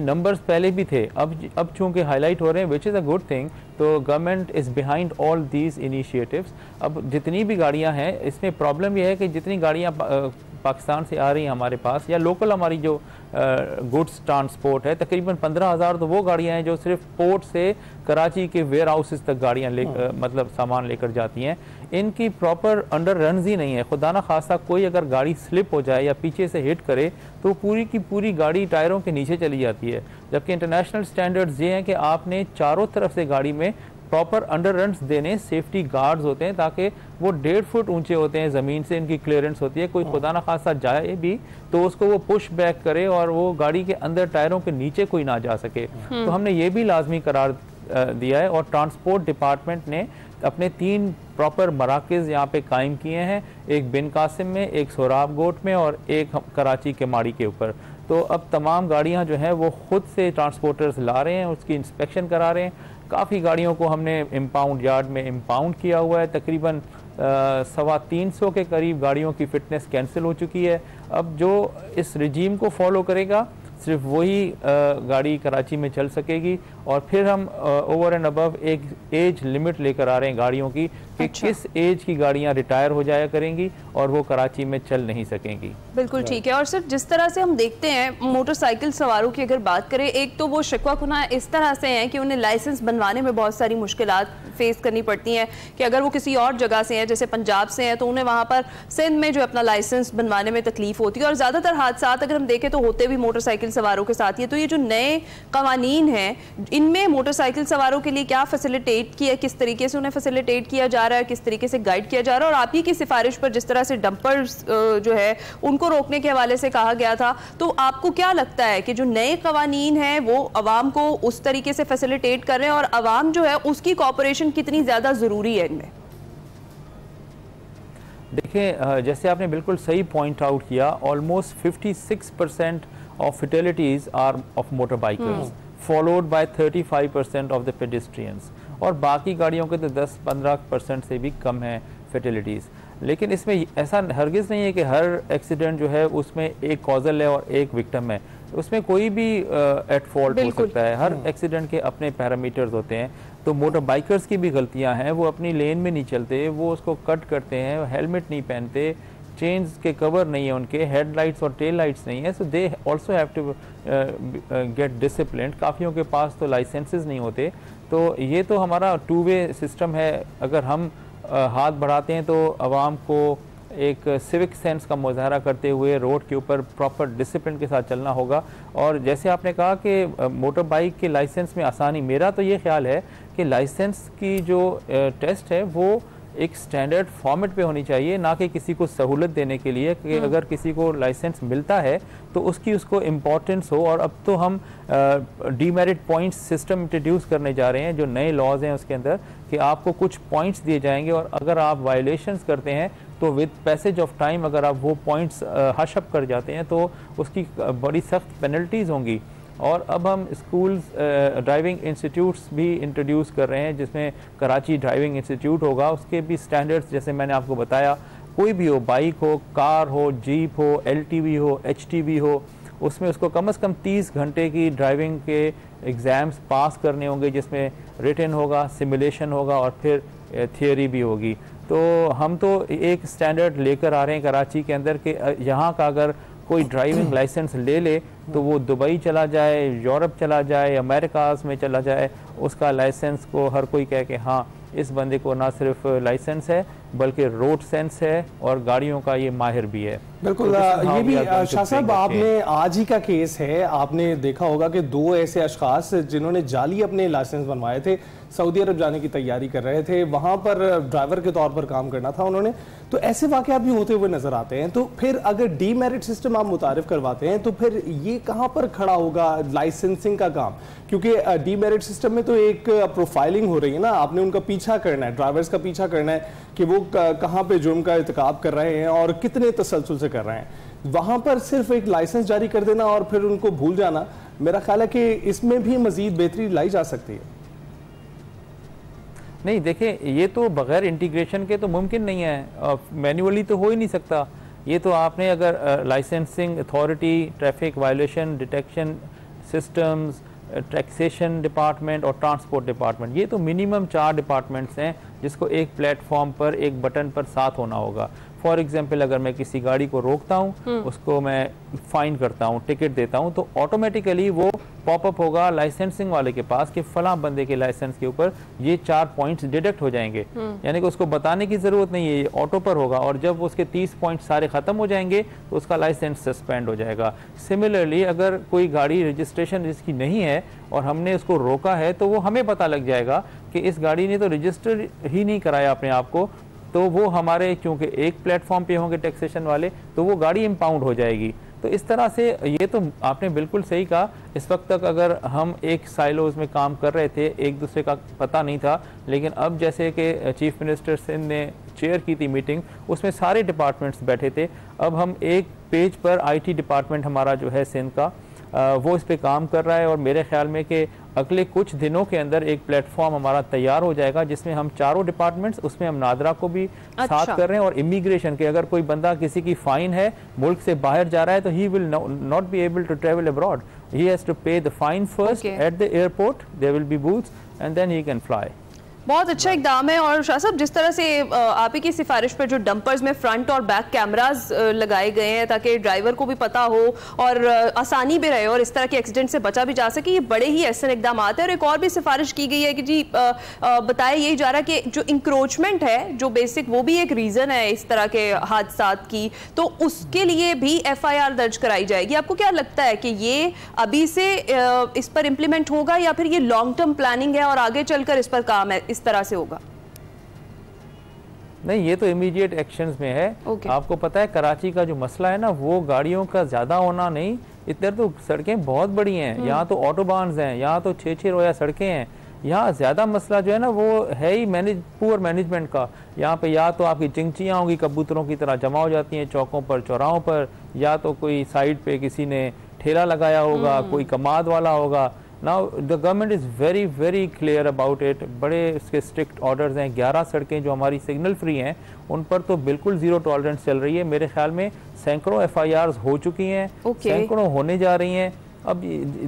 S4: नंबर्स पहले भी थे, अब चूंकि हाईलाइट हो रहे हैं which is a good thing. तो government is behind all these initiatives. अब जितनी भी गाड़ियाँ हैं इसमें प्रॉब्लम यह है कि जितनी गाड़ियाँ पाकिस्तान से आ रही हैं हमारे पास या लोकल हमारी जो गुड्स ट्रांसपोर्ट है तकरीबन 15,000 तो वो गाड़ियाँ हैं जो सिर्फ पोर्ट से कराची के वेयर हाउसेस तक गाड़ियाँ मतलब सामान लेकर जाती हैं। इनकी प्रॉपर अंडर रन्स ही नहीं है। खुदा ना खासा कोई अगर गाड़ी स्लिप हो जाए या पीछे से हिट करे तो पूरी की पूरी गाड़ी टायरों के नीचे चली जाती है, जबकि इंटरनेशनल स्टैंडर्ड्स ये हैं कि आपने चारों तरफ से गाड़ी में प्रॉपर अंडर रन्स देने, सेफ्टी गार्ड्स होते हैं ताकि वो 1.5 फुट ऊंचे होते हैं ज़मीन से, इनकी क्लियरेंस होती है। कोई खुदा ना खासा जाए भी तो उसको वो पुश बैक करे और वो गाड़ी के अंदर टायरों के नीचे कोई ना जा सके। तो हमने ये भी लाजमी करार दिया है और ट्रांसपोर्ट डिपार्टमेंट ने अपने 3 प्रॉपर मराकज़ यहाँ पे कायम किए हैं, एक बिन कासिम में, एक सोराब गोट में और एक कराची के माड़ी के ऊपर। तो अब तमाम गाड़ियाँ जो हैं वो खुद से ट्रांसपोर्टर्स ला रहे हैं, उसकी इंस्पेक्शन करा रहे हैं। काफ़ी गाड़ियों को हमने इम्पाउंड यार्ड में इम्पाउंड किया हुआ है, तकरीबन 325 के करीब गाड़ियों की फ़िटनेस कैंसिल हो चुकी है। अब जो इस रिजीम को फॉलो करेगा सिर्फ वही गाड़ी कराची में चल सकेगी और फिर हम ओवर एंड अबव एक एज लिमिट लेकर आ रहे हैं गाड़ियों की कि किस एज की गाड़ियां रिटायर हो जाया करेंगी और वो कराची में चल नहीं सकेंगी।
S1: बिल्कुल ठीक है। और सर जिस तरह से हम देखते हैं मोटरसाइकिल सवारों की अगर बात करें, एक तो वो शिकवा खुना इस तरह से हैं कि उन्हें लाइसेंस बनवाने में बहुत सारी मुश्किलात फेस करनी पड़ती हैं कि अगर वो किसी और जगह से हैं जैसे पंजाब से हैं तो उन्हें वहाँ पर सिंध में जो अपना लाइसेंस बनवाने में तकलीफ होती है और ज़्यादातर हादसा अगर हम देखें तो होते भी मोटरसाइकिल सवारों के साथ ही। तो ये जो नए कवानीन हैं इनमें मोटरसाइकिल सवारों के लिए क्या फैसिलिटेट किया, किस तरीके से उन्हें फैसिलिटेट किया जा रहा है, किस तरीके से गाइड किया जा रहा है। और आप ही की सिफारिश पर जिस तरह से डंपर्स जो है उनको रोकने के हवाले से कहा गया था, तो आपको क्या लगता है कि जो नए कवानीन हैं वो अवाम को उस तरीके से फैसिलिटेट कर रहे हैं और अवाम जो है उसकी कॉपरेशन कितनी ज़्यादा ज़रूरी है इनमें?
S4: देखिए, जैसे आपने बिल्कुल सही पॉइंट आउट किया, almost 56% of fatalities are of motor bikers followed by 35% of the pedestrians और बाकी गाड़ियों के तो 10-15% से भी कम है फेटेलिटीज़। लेकिन इसमें ऐसा हरगिज़ नहीं है कि हर एक्सीडेंट जो है उसमें एक कॉजल है और एक विक्टिम है। उसमें कोई भी एट फॉल्ट हो सकता है। हर एक्सीडेंट के अपने पैरामीटर्स होते हैं। तो मोटर बाइकर्स की भी गलतियां हैं, वो अपनी लेन में नहीं चलते, वो उसको कट करते हैं, हेलमेट नहीं पहनते, चेन्स के कवर नहीं है उनके, हेडलाइट्स और टेल लाइट्स नहीं है, so they also have to get discipline. काफ़ियों के पास तो लाइसेंसेस नहीं होते। तो ये तो हमारा टू वे सिस्टम है। अगर हम हाथ बढ़ाते हैं तो आवाम को एक सिविक सेंस का मुजाहरा करते हुए रोड के ऊपर प्रॉपर डिसिप्लिन के साथ चलना होगा। और जैसे आपने कहा कि मोटर बाइक के लाइसेंस में आसानी, मेरा तो ये ख्याल है कि लाइसेंस की जो टेस्ट है वो एक स्टैंडर्ड फॉर्मेट पे होनी चाहिए, ना कि किसी को सहूलत देने के लिए कि अगर किसी को लाइसेंस मिलता है तो उसको इम्पोर्टेंस हो। और अब तो हम डीमेरिट पॉइंट्स सिस्टम इंट्रोड्यूस करने जा रहे हैं, जो नए लॉज हैं उसके अंदर, कि आपको कुछ पॉइंट्स दिए जाएंगे और अगर आप वायलेशंस करते हैं तो विद पैसेज ऑफ टाइम अगर आप वो पॉइंट्स हश अप कर जाते हैं तो उसकी बड़ी सख्त पेनल्टीज़ होंगी। और अब हम स्कूल्स ड्राइविंग इंस्टीट्यूट्स भी इंट्रोड्यूस कर रहे हैं, जिसमें कराची ड्राइविंग इंस्टीट्यूट होगा, उसके भी स्टैंडर्ड्स जैसे मैंने आपको बताया, कोई भी हो, बाइक हो, कार हो, जीप हो, LTV हो, HTV हो, उसमें उसको कम से कम 30 घंटे की ड्राइविंग के एग्ज़ाम्स पास करने होंगे, जिसमें रिटन होगा, सिमुलेशन होगा और फिर थियोरी भी होगी। तो हम तो एक स्टैंडर्ड लेकर आ रहे हैं कराची के अंदर कि यहाँ का अगर कोई ड्राइविंग लाइसेंस ले ले तो वो दुबई चला जाए, यूरोप चला जाए, अमेरिकाज में चला जाए, उसका लाइसेंस को हर कोई कहे कि हाँ इस बंदे को ना सिर्फ लाइसेंस है बल्कि रोड सेंस है और गाड़ियों का ये माहिर भी है।
S2: बिल्कुल।
S4: तो
S2: ये भी शाह साहब आपने आज ही का केस है, आपने देखा होगा कि 2 ऐसे अशखास जिन्होंने जाली अपने लाइसेंस बनवाए थे, सऊदी अरब जाने की तैयारी कर रहे थे, वहां पर ड्राइवर के तौर पर काम करना था उन्होंने। तो ऐसे वाकयात भी होते हुए नजर आते हैं। तो फिर अगर डीमेरिट सिस्टम आप मुतारिफ करवाते हैं तो फिर ये कहां पर खड़ा होगा लाइसेंसिंग का काम? क्योंकि डीमेरिट सिस्टम में तो एक प्रोफाइलिंग हो रही है ना, आपने उनका पीछा करना है, ड्राइवर्स का पीछा करना है कि वो कहां पे जुर्म का इर्तिकाब कर रहे हैं और कितने तसलसल से कर रहे हैं। वहां पर सिर्फ एक लाइसेंस जारी कर देना और फिर उनको भूल जाना, मेरा ख्याल है कि इसमें भी मजीद बेहतरी लाई जा सकती है।
S4: नहीं, देखें, ये तो बगैर इंटीग्रेशन के तो मुमकिन नहीं है, मैन्युअली तो हो ही नहीं सकता। ये तो आपने अगर licensing authority, traffic violation detection systems, taxation department और ट्रांसपोर्ट डिपार्टमेंट, ये तो मिनिमम 4 डिपार्टमेंट्स हैं जिसको एक प्लेटफॉर्म पर एक बटन पर साथ होना होगा। फॉर एग्जाम्पल, अगर मैं किसी गाड़ी को रोकता हूँ, उसको मैं फाइन करता हूँ, टिकट देता हूँ, तो ऑटोमेटिकली वो पॉपअप होगा लाइसेंसिंग वाले के पास कि फलां बंदे के लाइसेंस के ऊपर ये 4 पॉइंट्स डिडक्ट हो जाएंगे। यानी कि उसको बताने की ज़रूरत नहीं है, ये ऑटो पर होगा और जब उसके 30 पॉइंट सारे ख़त्म हो जाएंगे तो उसका लाइसेंस सस्पेंड हो जाएगा। सिमिलरली, अगर कोई गाड़ी रजिस्ट्रेशन जिसकी नहीं है और हमने उसको रोका है तो वो हमें पता लग जाएगा कि इस गाड़ी ने तो रजिस्टर ही नहीं कराया अपने आप को, तो वो हमारे क्योंकि एक प्लेटफॉर्म पे होंगे टैक्सेशन वाले, तो वो गाड़ी इम्पाउंड हो जाएगी। तो इस तरह से ये तो आपने बिल्कुल सही कहा। इस वक्त तक अगर हम एक साइलोज में काम कर रहे थे, एक दूसरे का पता नहीं था, लेकिन अब जैसे कि चीफ मिनिस्टर सिंध ने चेयर की थी मीटिंग, उसमें सारे डिपार्टमेंट्स बैठे थे। अब हम एक पेज पर IT डिपार्टमेंट हमारा जो है सिंध का, वो इस पे काम कर रहा है और मेरे ख्याल में कि अगले कुछ दिनों के अंदर एक प्लेटफॉर्म हमारा तैयार हो जाएगा जिसमें हम चारों डिपार्टमेंट्स, उसमें हम नादरा को भी साथ कर रहे हैं और इमिग्रेशन के, अगर कोई बंदा किसी की फाइन है, मुल्क से बाहर जा रहा है, तो he will not be able to travel abroad, he has to pay the fine first at the airport, there will be booths and then he can fly.
S1: बहुत अच्छा इकदाम है। और शाह साहब, जिस तरह से आप ही की सिफारिश पर जो डंपर्स में फ्रंट और बैक कैमरास लगाए गए हैं ताकि ड्राइवर को भी पता हो और आसानी भी रहे और इस तरह के एक्सीडेंट से बचा भी जा सके, ये बड़े ही ऐसे इकदाम आते हैं। और एक और भी सिफारिश की गई है कि जी बताया यही जा रहा है कि जो इंक्रोचमेंट है, जो बेसिक, वो भी एक रीज़न है इस तरह के हादसात की, तो उसके लिए भी FIR दर्ज कराई जाएगी। आपको क्या लगता है कि ये अभी से इस पर इम्प्लीमेंट होगा या फिर ये लॉन्ग टर्म प्लानिंग है और आगे चलकर इस पर काम है इस तरह से होगा?
S4: नहीं, ये तो इमीडिएट एक्शंस में है। आपको पता है कराची का जो मसला है ना, वो गाड़ियों का ज्यादा होना नहीं, इधर तो सड़कें बहुत बड़ी हैं, यहाँ तो ऑटोबान्स हैं, यहाँ तो 6-6 रोया सड़कें हैं। यहाँ ज्यादा मसला जो है ना वो है ही पुअर मैनेजमेंट का। यहाँ पे या तो आपकी चिंचियाँ होंगी, कबूतरों की तरह जमा हो जाती हैं चौकों पर, चौराहों पर, या तो कोई साइड पे किसी ने ठेला लगाया होगा, कोई कमाद वाला होगा। Now the government is very very clear about it, बड़े इसके स्ट्रिक्ट ऑर्डर्स हैं। 11 सड़कें जो हमारी सिग्नल फ्री हैं उन पर तो बिल्कुल ज़ीरो टॉलरेंस चल रही है। मेरे ख्याल में सैकड़ों FIRs हो चुकी हैं, सैकड़ों होने जा रही हैं। अब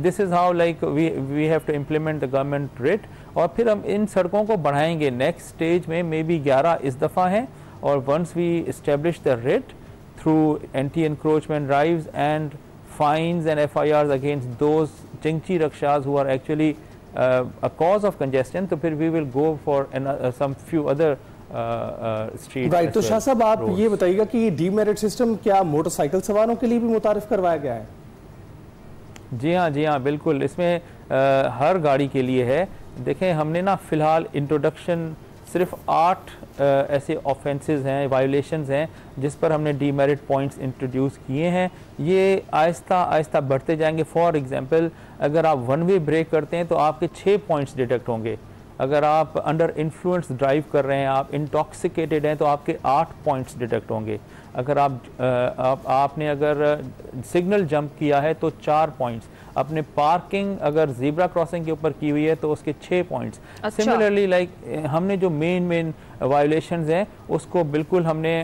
S4: this is how like we have to implement the government rate, और फिर हम इन सड़कों को बढ़ाएंगे। नेक्स्ट स्टेज में मे बी 11 इस दफ़ा है, और once we establish the rate through anti encroachment drives and fines and FIRs against those Chingchi rickshaws who are actually a cause of congestion, तो फिर we will go for some few other streets.
S2: Right, तो शाह साहब आप ये बताइएगा कि demerit system क्या motorcycle सवारों के लिए भी मुतारिफ करवाया गया है?
S4: जी हाँ बिल्कुल, इसमें हर गाड़ी के लिए है। देखें, हमने ना फ़िलहाल इंट्रोडक्शन सिर्फ 8 ऐसे ऑफेंसेस हैं, वायोलेशंस हैं जिस पर हमने डीमेरिट पॉइंट्स इंट्रोड्यूस किए हैं। ये आहिस्ता आहिस्ता बढ़ते जाएंगे। फॉर एग्जांपल, अगर आप वन वे ब्रेक करते हैं तो आपके 6 पॉइंट्स डिडक्ट होंगे। अगर आप अंडर इन्फ्लुएंस ड्राइव कर रहे हैं, आप इंटॉक्सिकेटेड हैं, तो आपके 8 पॉइंट्स डिडक्ट होंगे। अगर आपने अगर सिग्नल जंप किया है तो 4 पॉइंट्स। अपने पार्किंग अगर ज़ीब्रा क्रॉसिंग के ऊपर की हुई है तो उसके 6 पॉइंट्स। सिमिलरली लाइक हमने जो मेन वायोलेशंस हैं उसको बिल्कुल हमने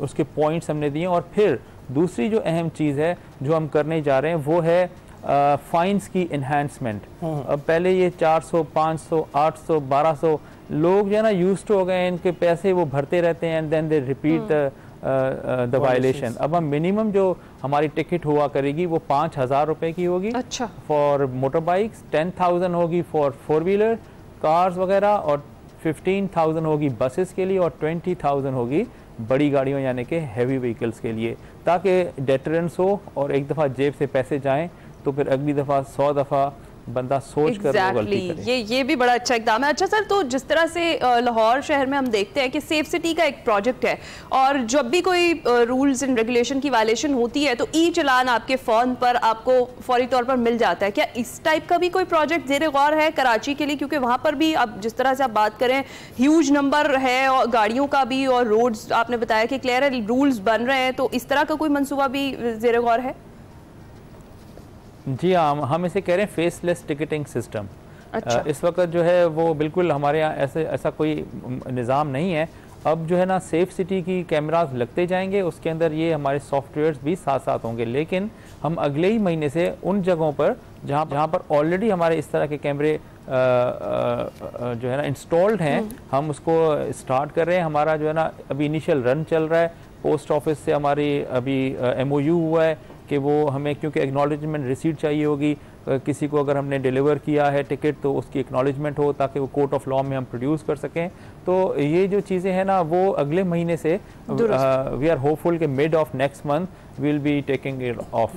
S4: उसके पॉइंट्स हमने दिए। और फिर दूसरी जो अहम चीज़ है जो हम करने जा रहे हैं वो है फाइन्स की इन्हांसमेंट। अब पहले ये 400, 500, 800, 1200 लोग जो है ना यूज्ड हो गए, इनके पैसे वो भरते रहते हैं and then they repeat the violation. अब हम मिनिमम जो हमारी टिकट हुआ करेगी वो 5,000 रुपए की होगी फॉर मोटर बाइक्स, 10,000 होगी फॉर 4 व्हीलर कार्स वगैरह, और 15,000 होगी बसेस के लिए, और 20,000 होगी बड़ी गाड़ियों यानी कि हैवी व्हीकल्स के लिए, ताकि डेटरेंस हो और एक दफ़ा जेब से पैसे जाएं तो फिर अगली दफ़ा 100 दफ़ा बंदा सोच कर गलती करे।
S1: ये भी बड़ा अच्छा इकदाम है। अच्छा सर, तो जिस तरह से लाहौर शहर में हम देखते हैं कि सेफ सिटी का एक प्रोजेक्ट है, और जब भी कोई रूल्स एंड रेगुलेशन की वायलेशन होती है तो ई चलान आपके फ़ोन पर आपको फौरी तौर पर मिल जाता है। क्या इस टाइप का भी कोई प्रोजेक्ट ज़ेर गौर है कराची के लिए? क्योंकि वहाँ पर भी अब जिस तरह से आप बात करें, ह्यूज नंबर है और गाड़ियों का भी, और रोड्स आपने बताया कि क्लियर रूल्स बन रहे हैं, तो इस तरह का कोई मनसूबा भी ज़ेर गौर है?
S4: जी हाँ, हम इसे कह रहे हैं फेसलेस टिकटिंग सिस्टम।
S1: अच्छा।
S4: इस वक्त जो है वो बिल्कुल हमारे यहाँ ऐसा कोई निज़ाम नहीं है। अब जो है ना सेफ सिटी की कैमरास लगते जाएंगे, उसके अंदर ये हमारे सॉफ्टवेयर्स भी साथ साथ होंगे, लेकिन हम अगले ही महीने से उन जगहों पर जहाँ पर ऑलरेडी हमारे इस तरह के कैमरे जो है ना इंस्टॉल्ड हैं, हम उसको स्टार्ट कर रहे हैं। हमारा जो है ना अभी इनिशियल रन चल रहा है। पोस्ट ऑफिस से हमारी अभी MOU हुआ है कि वो हमें, क्योंकि एक्नॉलेजमेंट रिसीट चाहिए होगी, किसी को अगर हमने डिलीवर किया है टिकट तो उसकी एक्नॉलेजमेंट हो ताकि वो कोर्ट ऑफ लॉ में हम प्रोड्यूस कर सकें। तो ये जो चीज़ें हैं ना वो अगले महीने से वी आर होपफुल कि mid of next month will be taking it of.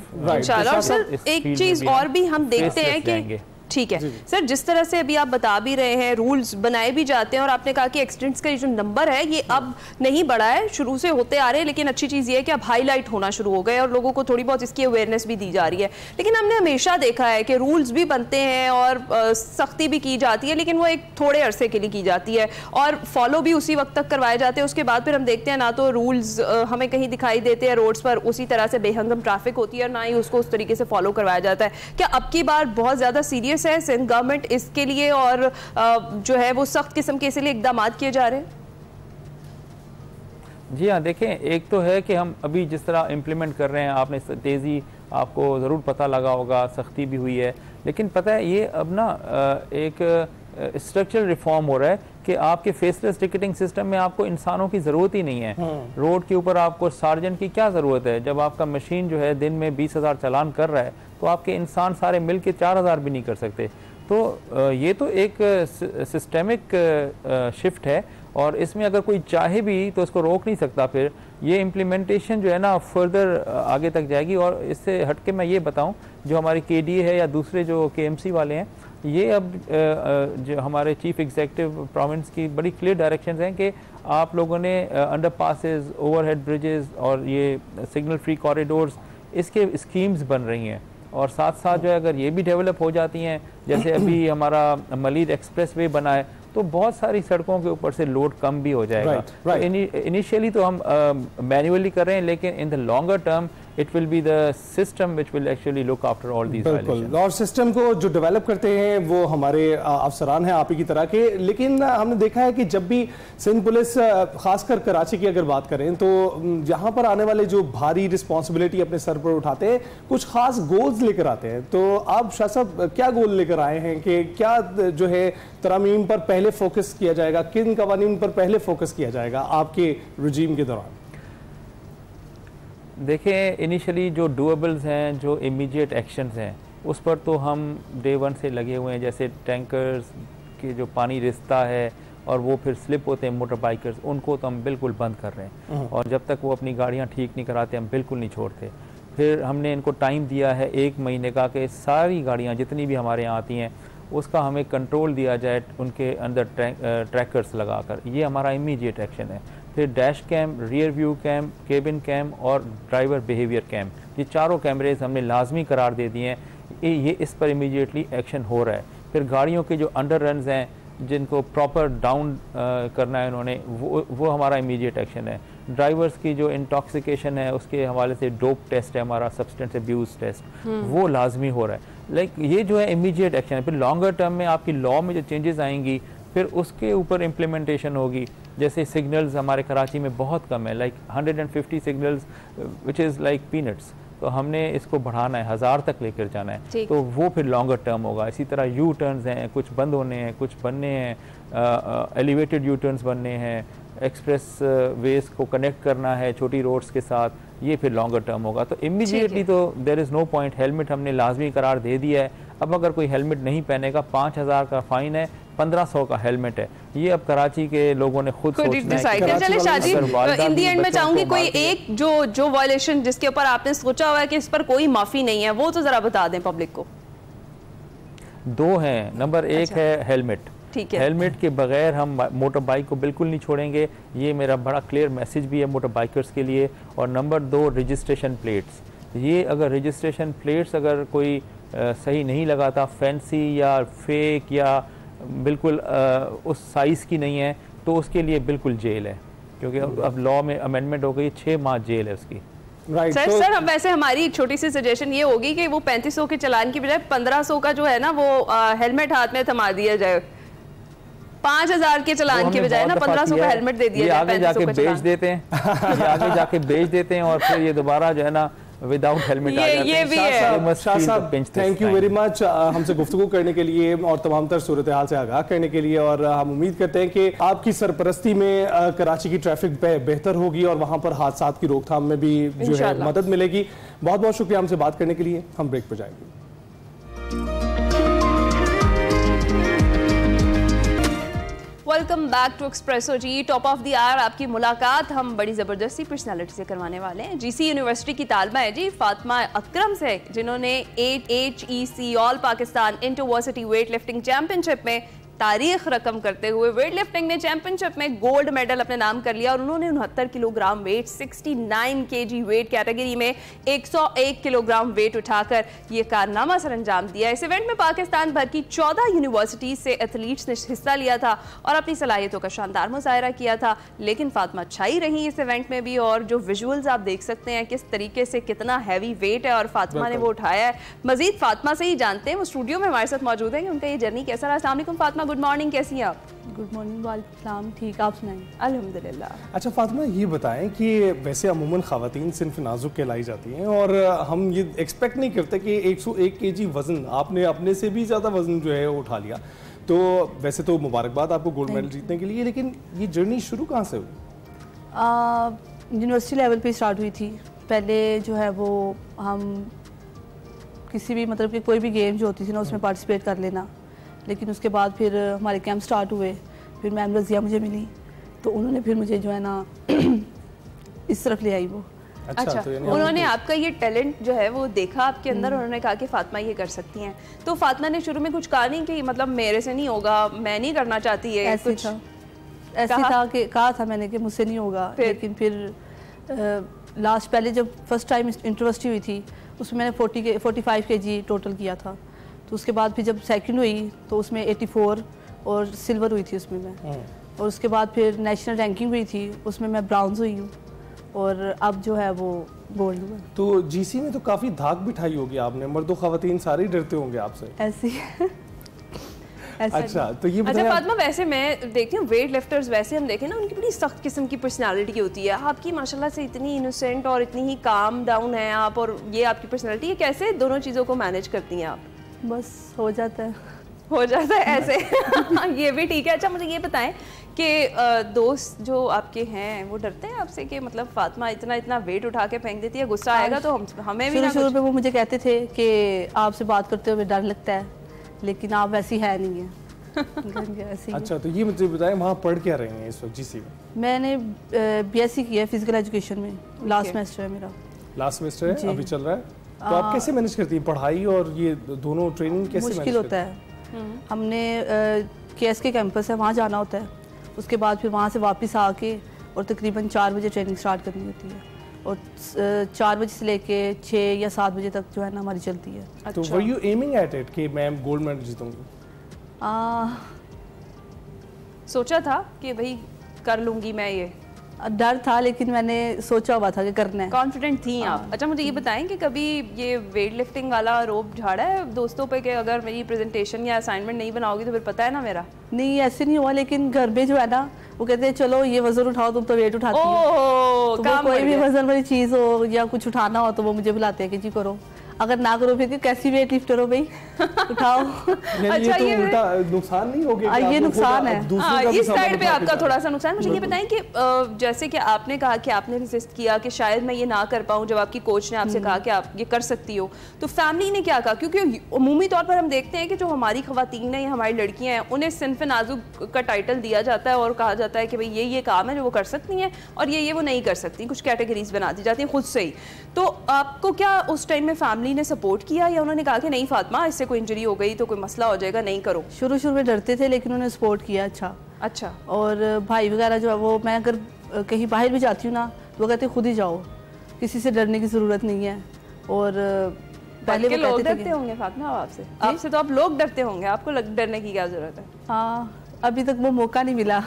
S1: एक चीज़ और भी हम देखते हैं कि ठीक है सर, जिस तरह से अभी आप बता भी रहे हैं, रूल्स बनाए भी जाते हैं, और आपने कहा कि एक्सीडेंट्स का जो नंबर है ये अब नहीं बढ़ा है, शुरू से होते आ रहे हैं, लेकिन अच्छी चीज़ ये है कि अब हाईलाइट होना शुरू हो गए और लोगों को थोड़ी बहुत इसकी अवेयरनेस भी दी जा रही है। लेकिन हमने हमेशा देखा है कि रूल्स भी बनते हैं और सख्ती भी की जाती है, लेकिन वो एक थोड़े अरसे के लिए की जाती है और फॉलो भी उसी वक्त तक करवाए जाते हैं। उसके बाद फिर हम देखते हैं ना तो रूल्स हमें कहीं दिखाई देते हैं रोड्स पर, उसी तरह से बेहंगम ट्रैफिक होती है, और ना ही उसको उस तरीके से फॉलो करवाया जाता है। क्या अब की बार बहुत ज़्यादा सीरियस है सिंध गवर्नमेंट इसके लिए, और जो है वो सख्त किस्म के इसलिए इकदाम किए जा रहे हैं?
S4: जी हाँ, देखें, एक तो है कि हम अभी जिस तरह इम्प्लीमेंट कर रहे हैं, आपने तेज़ी आपको ज़रूर पता लगा होगा, सख्ती भी हुई है, लेकिन पता है ये अब ना एक स्ट्रक्चरल रिफॉर्म हो रहा है कि आपके फेसलेस टिकटिंग सिस्टम में आपको इंसानों की ज़रूरत ही नहीं है। रोड के ऊपर आपको सार्जेंट की क्या ज़रूरत है? जब आपका मशीन जो है दिन में 20,000 चालान कर रहा है तो आपके इंसान सारे मिल के 4,000 भी नहीं कर सकते। तो ये तो एक सिस्टेमिक शिफ्ट है, और इसमें अगर कोई चाहे भी तो इसको रोक नहीं सकता। फिर ये इम्प्लीमेंटेशन जो है ना फर्दर आगे तक जाएगी। और इससे हटके मैं ये बताऊं, जो हमारी KDA है या दूसरे जो KMC वाले हैं, ये अब जो हमारे चीफ एग्जीक्यूटिव प्रोविंस की बड़ी क्लियर डायरेक्शंस हैं कि आप लोगों ने अंडर पासेस, ओवरहेड ब्रिजेस और ये सिग्नल फ्री कॉरिडोर्स, इसके स्कीम्स बन रही हैं। और साथ साथ जो है अगर ये भी डेवलप हो जाती हैं, जैसे अभी हमारा मलीद एक्सप्रेस वे बना है, तो बहुत सारी सड़कों के ऊपर से लोड कम भी हो जाएगा। इनिशियली तो हम मैन्युअली कर रहे हैं, लेकिन in the longer term it will be the system which will actually look after all these violations.
S2: और सिस्टम को जो डेवलप करते हैं वो हमारे अफसरान हैं आप ही की तरह के, लेकिन हमने देखा है कि जब भी सिंध पुलिस खासकर कराची की अगर बात करें तो यहाँ पर आने वाले जो भारी रिस्पॉन्सिबिलिटी अपने सर पर उठाते हैं कुछ खास गोल्स लेकर आते हैं। तो आप शाह साहब क्या गोल लेकर आए हैं कि क्या जो है तरामीम पर पहले फोकस किया जाएगा, किन कवानीन पर पहले फोकस किया जाएगा आपके रजीम के दौरान?
S4: देखें, इनिशियली जो डूएबल्स हैं, जो इमीडिएट एक्शंस हैं, उस पर तो हम डे 1 से लगे हुए हैं। जैसे टैंकर्स के जो पानी रिसता है और वो फिर स्लिप होते हैं मोटर बाइकर्स, उनको तो हम बिल्कुल बंद कर रहे हैं और जब तक वो अपनी गाड़ियाँ ठीक नहीं कराते हम बिल्कुल नहीं छोड़ते। फिर हमने इनको टाइम दिया है 1 महीने का कि सारी गाड़ियाँ जितनी भी हमारे यहाँ आती हैं उसका हमें कंट्रोल दिया जाए उनके अंदर ट्रैकर्स लगाकर। ये हमारा इमीडिएट एक्शन है। फिर dash cam, rear view cam, cabin cam और ड्राइवर बिहेवियर कैम, ये चारों कैमरेज हमने लाजमी करार दे दिए हैं। ये इस पर इमीडिएटली एक्शन हो रहा है। फिर गाड़ियों के जो अंडर रन्स हैं जिनको प्रॉपर डाउन करना है उन्होंने, वो हमारा इमीडिएट एक्शन है। ड्राइवर्स की जो इंटॉक्सिकेशन है उसके हवाले से डोप टेस्ट है हमारा, सब्सटेंस अब्यूज़ टेस्ट, वो लाजमी हो रहा है। ये जो है इमीडिएट एक्शन है। फिर लॉन्गर टर्म में आपकी लॉ में जो चेंजेस आएंगी फिर उसके ऊपर इम्प्लीमेंटेशन होगी। जैसे सिग्नल्स हमारे कराची में बहुत कम है, 150 signals which is like peanuts, तो हमने इसको बढ़ाना है, 1000 तक लेकर जाना है, तो वो फिर लॉन्गर टर्म होगा। इसी तरह यू टर्न्स हैं, कुछ बंद होने हैं, कुछ बनने हैं, एलिवेटेड यू टर्न्स बनने हैं, एक्सप्रेस वेज को कनेक्ट करना है छोटी रोड्स के साथ, ये फिर लॉन्गर टर्म होगा। तो इमीडिएटली तो there is no point. Helmet हमने लाजमी करार दे दिया है। अब अगर कोई हेलमेट नहीं पहनेगा 5000 का फ़ाइन है, 1500 का हेलमेट है। ये अब कराची के लोगों ने खुद सोचना है।
S1: चले शादी, इन दी एंड में चाहूंगी कोई एक जो वायलेशन जिसके ऊपर आपने सोचा हुआ है कि इस पर कोई माफी नहीं है, वो तो जरा बता दें पब्लिक को।
S4: 2 हैं। नंबर 1 है हेलमेट।
S1: ठीक है,
S4: हेलमेट के बगैर हम मोटर बाइक को बिल्कुल नहीं छोड़ेंगे। ये मेरा बड़ा क्लियर मैसेज भी है मोटर बाइकर्स के लिए। और नंबर 2 रजिस्ट्रेशन प्लेट्स। ये अगर रजिस्ट्रेशन प्लेट्स अगर कोई सही नहीं लगाता, फैंसी या फेक या बिल्कुल उस साइज़ की नहीं है, तो उसके लिए बिल्कुल जेल है, क्योंकि अब लॉ में अमेंडमेंट हो गई, 6 माह जेल है उसकी।
S1: सर हम वैसे हमारी एक छोटी सी सजेशन ये होगी कि वो 3500 के चलान की बजाय 1500 का जो है ना वो हेलमेट हाथ में थमा दिया जाए। 5000 के चलान की बजाय ना 1500 का हेलमेट दे दिया जाए।
S4: आगे जाके बेच देते हैं आगे जाके बेच देते हैं और फिर ये दोबारा जो है ना विदाउट हेलमेट आ जाते हैं।
S2: शाह साहब, थैंक यू वेरी मच हमसे गुफ्तगू करने के लिए और तमाम तर सूरत हाल से आगाह करने के लिए। और हम उम्मीद करते हैं कि आपकी सरपरस्ती में कराची की ट्रैफिक बेहतर होगी और वहां पर हादसा की रोकथाम में भी जो है मदद मिलेगी। बहुत बहुत शुक्रिया हमसे बात करने के लिए। हम ब्रेक पर जाएंगे।
S1: Welcome back to Expresso ji. Top of the hour आपकी मुलाकात हम बड़ी ज़बरदस्ती पर्सनालिटी से करवाने वाले हैं। जीसी यूनिवर्सिटी की तालबा है जी फातिमा अकरम से, जिन्होंने HEC all Pakistan interversity weight lifting championship में तारीख रकम करते हुए वेट लिफ्टिंग में चैंपियनशिप में गोल्ड मेडल अपने नाम कर लिया। और उन्होंने 69 kilogram weight, 69 kg weight category में 101 किलोग्राम वेट उठाकर ये कारनामा सर अंजाम दिया। इस इवेंट में पाकिस्तान भर की 14 यूनिवर्सिटी से एथलीट्स ने हिस्सा लिया था और अपनी सलाहियतों का शानदार मुजाहरा किया था। लेकिन फातिमा छाई रही इस इवेंट में भी, और जो विजुअल्स आप देख सकते हैं किस तरीके से कितना हैवी वेट है और फातिमा ने वो उठाया है। मजीद फातिमा से ही जानते हैं, वो स्टूडियो में हमारे साथ मौजूद है, कि उनका ये जर्नी कैसा रहा। अस्सलाम वालेकुम फातिमा, गुड मॉर्निंग, कैसी हैं आप?
S5: गुड मॉर्निंग, वालेकुम, ठीक, आप सुनाएं?
S1: अल्हम्दुलिल्लाह।
S2: अच्छा फातिमा, ये बताएं कि वैसे अमूमन ख़वातीन सिन्फ नाजुक कहलाई जाती हैं और हम ये एक्सपेक्ट नहीं करते कि 101 kg वज़न, आपने अपने से भी ज़्यादा वज़न जो है उठा लिया। तो वैसे तो मुबारकबाद आपको गोल्ड मेडल जीतने के लिए, लेकिन ये जर्नी शुरू कहाँ से हुई?
S5: यूनिवर्सिटी लेवल पे स्टार्ट हुई थी। पहले जो है वो हम किसी भी मतलब कि कोई भी गेम जो होती थी ना उसमें पार्टिसिपेट कर लेना, लेकिन उसके बाद फिर हमारे कैंप स्टार्ट हुए। फिर मैम रज़िया मुझे मिली तो उन्होंने फिर मुझे जो है ना इस तरफ ले आई वो।
S1: अच्छा, तो उन्होंने आपका ये टैलेंट जो है वो देखा आपके अंदर, उन्होंने कहा कि फातिमा ये कर सकती हैं। तो फातिमा ने शुरू में कुछ कहा नहीं कि मतलब मेरे से नहीं होगा, मैं नहीं करना चाहती है?
S5: ऐसे
S1: कुछ
S5: ऐसे था कि कहा था मैंने कि मुझसे नहीं होगा। लेकिन फिर लास्ट पहले जब फर्स्ट टाइम इंटरवर्सिटी हुई थी उसमें मैंने 45 kg टोटल किया था। तो उसके बाद फिर जब सेकंड हुई तो उसमें 84 और सिल्वर हुई थी उसमें मैं। और उसके बाद फिर नेशनल रैंकिंग हुई थी, उसमें मैं ब्राउन्ज हुई हूँ। और अब जो है वो गोल्ड हुआ।
S2: तो जीसी में तो काफी धाक बिठाई होगी आपने, मर्दो खवातीन सारे ही डरते होंगे आपसे।
S5: ऐसी
S2: अच्छा, तो ये
S1: अच्छा फातिमा, वैसे मैं देखती हूँ वेट लिफ्टर्स, वैसे हम देखें ना उनकी बड़ी सख्त किस्म की पर्सनालिटी होती है। आपकी माशाल्लाह से इतनी इनोसेंट और इतनी ही काम डाउन है आप, और ये आपकी पर्सनालिटी, ये कैसे दोनों चीज़ों को मैनेज करती हैं आप?
S5: बस हो जाता है
S1: ऐसे ये भी ठीक है। अच्छा मुझे ये बताएं कि दोस्त जो आपके हैं वो डरते हैं आपसे कि मतलब फातिमा इतना वेट उठा के फेंक देती है, गुस्सा आएगा तो हमें भी ना?
S5: शुरू में वो मुझे कहते थे कि आपसे बात करते हुए डर लगता है, लेकिन आप वैसी है नहीं है।
S2: अच्छा, तो ये मुझे बताएं वहाँ पढ़ क्या रहे हैं इस वक्त जीसी में?
S5: मैंने बीएससी किया है फिजिकल एजुकेशन में, लास्ट सेमेस्टर है मेरा।
S2: लास्ट सेमेस्टर है, अभी चल रहा है। तो आप कैसे मैनेज करती हैं पढ़ाई और ये दोनों ट्रेनिंग कैसे?
S5: मुश्किल होता है। हमने केएसके कैंपस है, वहाँ जाना होता है, उसके बाद फिर वहाँ से वापस आके और तकरीबन 4 बजे ट्रेनिंग स्टार्ट करनी होती है, और 4 बजे से लेके 6 या 7 बजे तक जो है ना हमारी चलती है।
S1: अच्छा।
S2: तो were you aiming at it कि मैं गोल्ड मेडल जीतूंगी?
S1: सोचा था कि भाई कर लूंगी मैं, ये
S5: डर था, लेकिन मैंने सोचा हुआ था कि करना है।
S1: कॉन्फिडेंट थी आप? अच्छा मुझे ये बताएं कि कभी ये वेट लिफ्टिंग वाला रोप झाड़ा है दोस्तों पे कि अगर मेरी प्रेजेंटेशन या असाइनमेंट नहीं बनाओगी तो फिर पता है ना मेरा?
S5: नहीं, ऐसे नहीं हुआ, लेकिन घर में जो है ना वो कहते हैं चलो ये वजन उठाओ, तुम तो वेट उठाती हो, तो कोई भी वजन वाली चीज हो या कुछ उठाना हो तो वो मुझे बुलाते हैं कि जी करो, अगर ना करो फिर कैसी वेट लिफ्टर हो भाई, उठाओ।
S2: अच्छा, ये तो उल्टा नुकसान नहीं हो गया?
S5: ये नुकसान है
S1: इस साइड पे आपका थोड़ा सा नुकसान। मुझे ये बताएं कि जैसे कि आपने कहा कि आपने रेजिस्ट किया कि शायद मैं ये ना कर पाऊँ, जब आपकी कोच ने आपसे कहा कि आप ये कर सकती हो, तो फैमिली ने क्या कहा? क्योंकि अमूमी तौर पर हम देखते हैं कि जो हमारी खवातीन है या हमारी लड़कियां हैं उन्हें सिन्फ नाजुक का टाइटल दिया जाता है और कहा जाता है कि भाई ये काम है जो वो कर सकती हैं और ये वो नहीं कर सकती, कुछ कैटेगरीज बना दी जाती हैं खुद से ही। तो आपको क्या उस टाइम में फैमिली ने सपोर्ट किया या उन्होंने कहा कि नहीं फातिमा इससे कोई इंजरी हो गई तो कोई मसला हो जाएगा, नहीं करो?
S5: शुरू में डरते थे, लेकिन उन्होंने सपोर्ट किया। अच्छा। और भाई वगैरह जो है वो, मैं अगर कहीं बाहर भी जाती हूँ ना तो वो कहते खुद ही जाओ, किसी से डरने की ज़रूरत नहीं है। और
S1: पहले वो लोग डरते होंगे फातिमा आपसे तो आप लोग डरते होंगे, आपको डरने की क्या ज़रूरत है?
S5: हाँ, अभी तक वो मौका नहीं मिला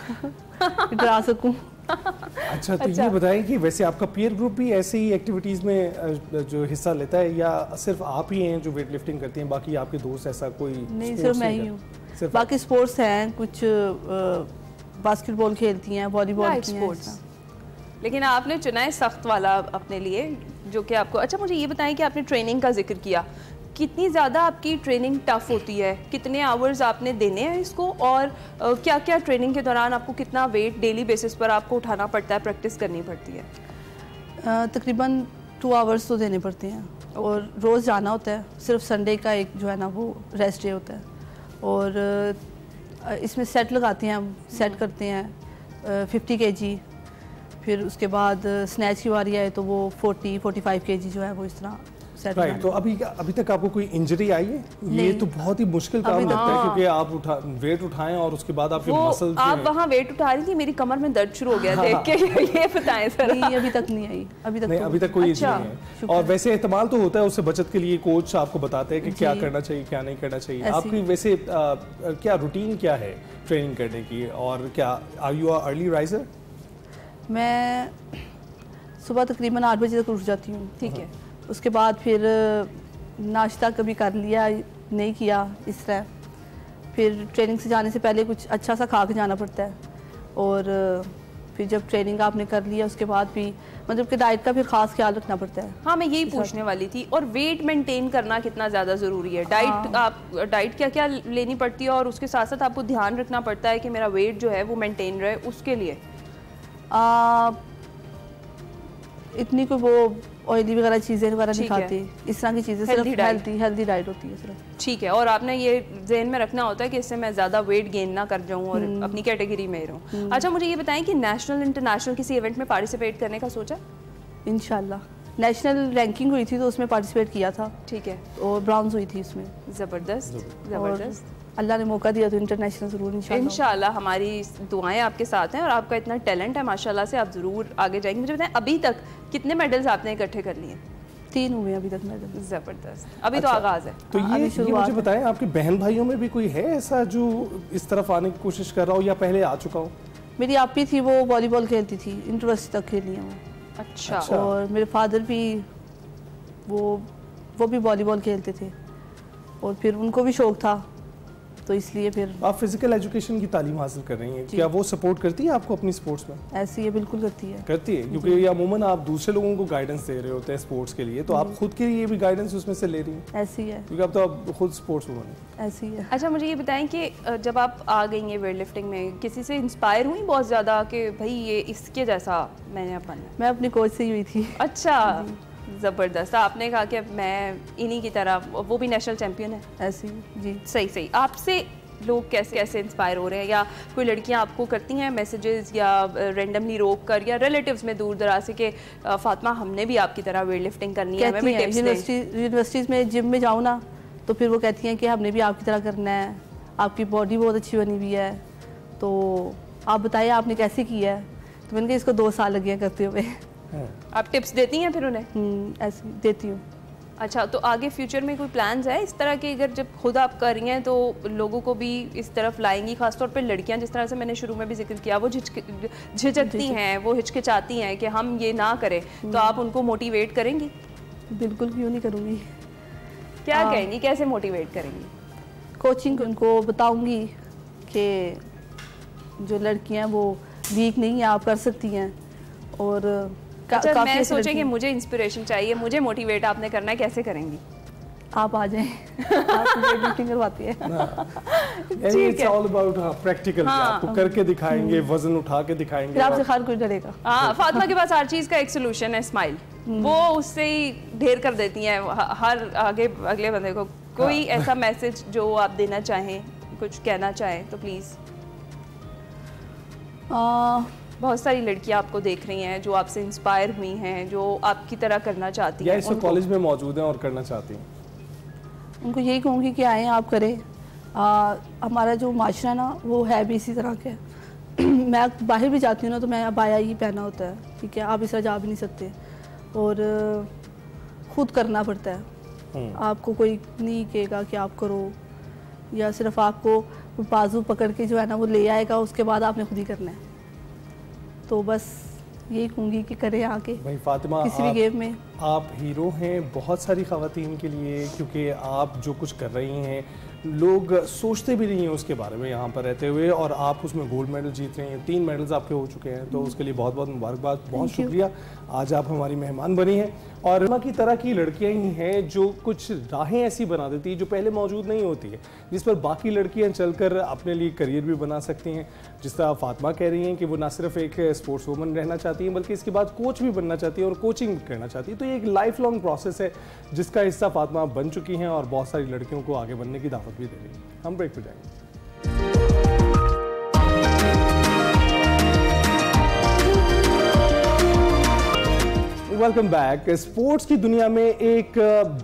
S5: डरा सकूँ।
S2: अच्छा, तो ये बताएं कि वैसे आपका पीयर ग्रुप भी ऐसे ही एक्टिविटीज़ में जो हिस्सा लेता है या सिर्फ आप ही हैं जो वेट लिफ्टिंग करती हैं, बाकी आपके दोस्त ऐसा कोई?
S5: नहीं, सिर्फ मैं ही हूँ। बाकी स्पोर्ट्स हैं, कुछ बास्केटबॉल खेलती हैं, वॉलीबॉल की हैं।
S1: लेकिन आपने चुना है सख्त वाला अपने लिए, जो कि आपको। अच्छा मुझे ये बताएं कि आपने ट्रेनिंग का जिक्र किया, कितनी ज़्यादा आपकी ट्रेनिंग टफ होती है, कितने आवर्स आपने देने हैं इसको, और क्या क्या ट्रेनिंग के दौरान आपको कितना वेट डेली बेसिस पर आपको उठाना पड़ता है, प्रैक्टिस करनी पड़ती है?
S5: तकरीबन 2 आवर्स तो देने पड़ते हैं। और रोज़ जाना होता है, सिर्फ संडे का एक जो है ना वो रेस्ट डे होता है। और इसमें सेट लगाते हैं, हम सेट करते हैं 50 kg, फिर उसके बाद स्नैच की बारी आए तो वो 40-45 kg जो है वो इस तरह सेट।
S2: राइट, तो अभी तक आपको कोई इंजरी आई है? ये तो बहुत ही मुश्किल काम लगता है, क्योंकि आप वेट उठाएं और उसके बाद आपके मसल्स।
S1: आप वहाँ वेट उठा रही थी, मेरी कमर में दर्द शुरू हो गया देख के। ये बताएं सर।
S5: नहीं, अभी तक नहीं आई, अभी तक
S2: कोई इंजरी नहीं है। और वैसे एहतमाल तो होता है, उससे बचत के लिए कोच आपको बताते हैं कि क्या करना चाहिए क्या नहीं करना चाहिए। आपकी वैसे क्या रूटीन क्या है ट्रेनिंग करने की, और क्या आर यू अर्ली राइजर?
S5: मैं सुबह तकरीबन 8 बजे तक उठ जाती हूँ।
S1: ठीक है।
S5: उसके बाद फिर नाश्ता कभी कर लिया, नहीं किया, इस तरह। फिर ट्रेनिंग से जाने से पहले कुछ अच्छा सा खा के जाना पड़ता है। और फिर जब ट्रेनिंग आपने कर लिया उसके बाद भी मतलब कि डाइट का फिर खास ख्याल रखना पड़ता है।
S1: हाँ, मैं यही पूछने वाली थी। और वेट मेंटेन करना कितना ज़्यादा ज़रूरी है? डाइट क्या क्या लेनी पड़ती है, और उसके साथ साथ आपको ध्यान रखना पड़ता है कि मेरा वेट जो है वो मेंटेन रहे, उसके लिए?
S5: इतनी कोई वो ऑयली वगैरह चीज़ें वगैरह नहीं खाती, इस तरह की चीज़ें, सिर्फ हेल्दी डाइट होती है सिर्फ।
S1: ठीक है। और आपने ये ज़हन में रखना होता है कि इससे मैं ज़्यादा वेट गेन ना कर जाऊँ और अपनी कैटेगरी में रहूँ। अच्छा मुझे ये बताएं कि नेशनल इंटरनेशनल किसी इवेंट में पार्टिसिपेट करने का सोचा?
S5: इंशाल्लाह। नेशनल रैंकिंग हुई थी तो उसमें पार्टिसिपेट किया था।
S1: ठीक है।
S5: और ब्रॉन्ज हुई थी उसमें।
S1: ज़बरदस्त।
S5: अल्लाह ने मौका दिया तो इंटरनेशनल ज़रूर
S1: इंशाल्लाह। हमारी दुआएं आपके साथ हैं और आपका इतना टैलेंट है माशाल्लाह से, आप ज़रूर आगे जाएंगे। मुझे बताएं अभी तक कितने मेडल्स आपने इकट्ठे कर लिए?
S5: 3 हुए अभी तक मेडल।
S1: ज़बरदस्त। अभी तो आगाज़ है।
S2: तो ये मुझे बताएं, आपके बहन भाइयों में भी कोई है ऐसा जो इस तरफ आने की कोशिश कर रहा हो या पहले आ चुका हो?
S5: मेरी आपी थी, वो वॉलीबॉल खेलती थी, यूनिवर्सिटी तक खेली है वो।
S1: अच्छा।
S5: और मेरे फादर भी वो भी वॉलीबॉल खेलते थे और फिर उनको भी शौक था, तो इसलिए फिर।
S2: आप फिजिकल एजुकेशन की तालीम हासिल कर रही हैं, क्या वो सपोर्ट करती है आपको अपनी स्पोर्ट्स में?
S5: ऐसी है, बिल्कुल करती है।
S2: करती है, क्योंकि ये अमूमन आप दूसरे लोगों को गाइडेंस दे रहे होते हैं स्पोर्ट्स के लिए, तो आप खुद के लिए भी गाइडेंस उसमें से ले रही हैं?
S5: ऐसी है,
S2: क्योंकि आप तो खुद स्पोर्ट्स वुमन हैं।
S5: ऐसी है।
S1: अच्छा, मुझे ये बताएं कि जब आप आ गई हैं वेट लिफ्टिंग में, किसी से इंस्पायर हुई बहुत ज़्यादा कि भाई ये इसके जैसा मैंने बनना?
S5: मैं अपनी कोच से ही हुई थी।
S1: अच्छा, ज़बरदस्त। आपने कहा कि मैं इन्हीं की तरह, वो भी नेशनल चैम्पियन है?
S5: ऐसी जी।
S1: सही। आपसे लोग कैसे इंस्पायर हो रहे हैं, या कोई लड़कियां आपको करती हैं मैसेजेस या रेंडमली रोक कर, या रिलेटिव्स में दूर दराज से कि फातिमा हमने भी आपकी तरह वेट लिफ्टिंग करनी है, हमें भी टिप्स दें?
S5: यूनिवर्सिटीज़ में जिम में जाऊँ ना, तो फिर वो कहती हैं कि हमने भी आपकी तरह करना है, आपकी बॉडी बहुत अच्छी बनी हुई है, तो आप बताइए आपने कैसे किया है? तो मैंने कहा इसको 2 साल लगे हैं करते हुए।
S1: आप टिप्स देती हैं फिर उन्हें?
S5: ऐसे देती हूँ।
S1: अच्छा, तो आगे फ्यूचर में कोई प्लान्स है इस तरह के, अगर जब खुद आप कर रही हैं तो लोगों को भी इस तरफ लाएंगी? खासतौर पे लड़कियां, जिस तरह से मैंने शुरू में भी जिक्र किया, वो झिझकती हैं, वो हिचकिचाती हैं कि हम ये ना करें, तो आप उनको मोटिवेट करेंगी?
S5: बिल्कुल, क्यों नहीं करूँगी।
S1: क्या कहेंगी, कैसे मोटिवेट करेंगी?
S5: कोचिंग उनको बताऊँगी कि जो लड़कियाँ वो वीक नहीं है, आप कर सकती हैं। और
S1: अच्छा, मैं सोचे कि मुझे इंस्पिरेशन चाहिए, मुझे मोटिवेट आपने करना है, कैसे करेंगे?
S5: आप आ जाएं। आप मीटिंग करवाती है।
S2: इट्स ऑल अबाउट प्रैक्टिकल, आपको करके दिखाएंगे, वजन उठा के दिखाएंगे,
S5: फिर आपसे हर कोई डरेगा।
S1: हाँ, फातिमा के पास हर चीज का एक सोल्यूशन है, स्माइल। वो उससे ही ढेर कर देती हैं हर अगले बंदे को। कोई ऐसा मैसेज जो आप देना चाहें, कुछ कहना चाहें तो प्लीज। बहुत सारी लड़कियां आपको देख रही हैं जो आपसे इंस्पायर हुई हैं, जो आपकी तरह करना चाहती हैं,
S2: या इस कॉलेज में मौजूद हैं और करना चाहती हैं,
S5: उनको यही कहूँगी कि आएँ, आप करें। हमारा जो माशरा ना वो है भी इसी तरह के। मैं बाहर भी जाती हूँ ना, तो मैं अबाया ही पहना होता है, ठीक है, आप इस तरह जा भी नहीं सकते, और खुद करना पड़ता है। आपको कोई नहीं कहेगा कि आप करो, या सिर्फ आपको बाजू पकड़ के जो है ना वो ले आएगा, उसके बाद आपने खुद ही करना है। तो बस यही कहूँगी कि करें आके
S2: भाई फातिमा,
S5: किसी भी गेम में।
S2: आप हीरो हैं बहुत सारी ख़वातीन के लिए, क्योंकि आप जो कुछ कर रही हैं लोग सोचते भी नहीं हैं उसके बारे में यहाँ पर रहते हुए, और आप उसमें गोल्ड मेडल जीत रहे हैं, 3 मेडल्स आपके हो चुके हैं, तो उसके लिए बहुत बहुत मुबारकबाद, बहुत शुक्रिया। आज आप हमारी मेहमान बनी हैं, और फातिमा की तरह की लड़कियाँ ही हैं जो कुछ राहें ऐसी बना देती है जो पहले मौजूद नहीं होती है, जिस पर बाकी लड़कियाँ चलकर अपने लिए करियर भी बना सकती हैं। जिस तरह फातिमा कह रही हैं कि वो ना सिर्फ एक स्पोर्ट्स वूमन रहना चाहती हैं, बल्कि इसके बाद कोच भी बनना चाहती है और कोचिंग भी करना चाहती है। तो ये एक लाइफ लॉन्ग प्रोसेस है जिसका हिस्सा फातिमा बन चुकी हैं, और बहुत सारी लड़कियों को आगे बढ़ने की दावत भी दे रही है। हम ब्रेक पे जाएंगे। Welcome back. स्पोर्ट्स की दुनिया में एक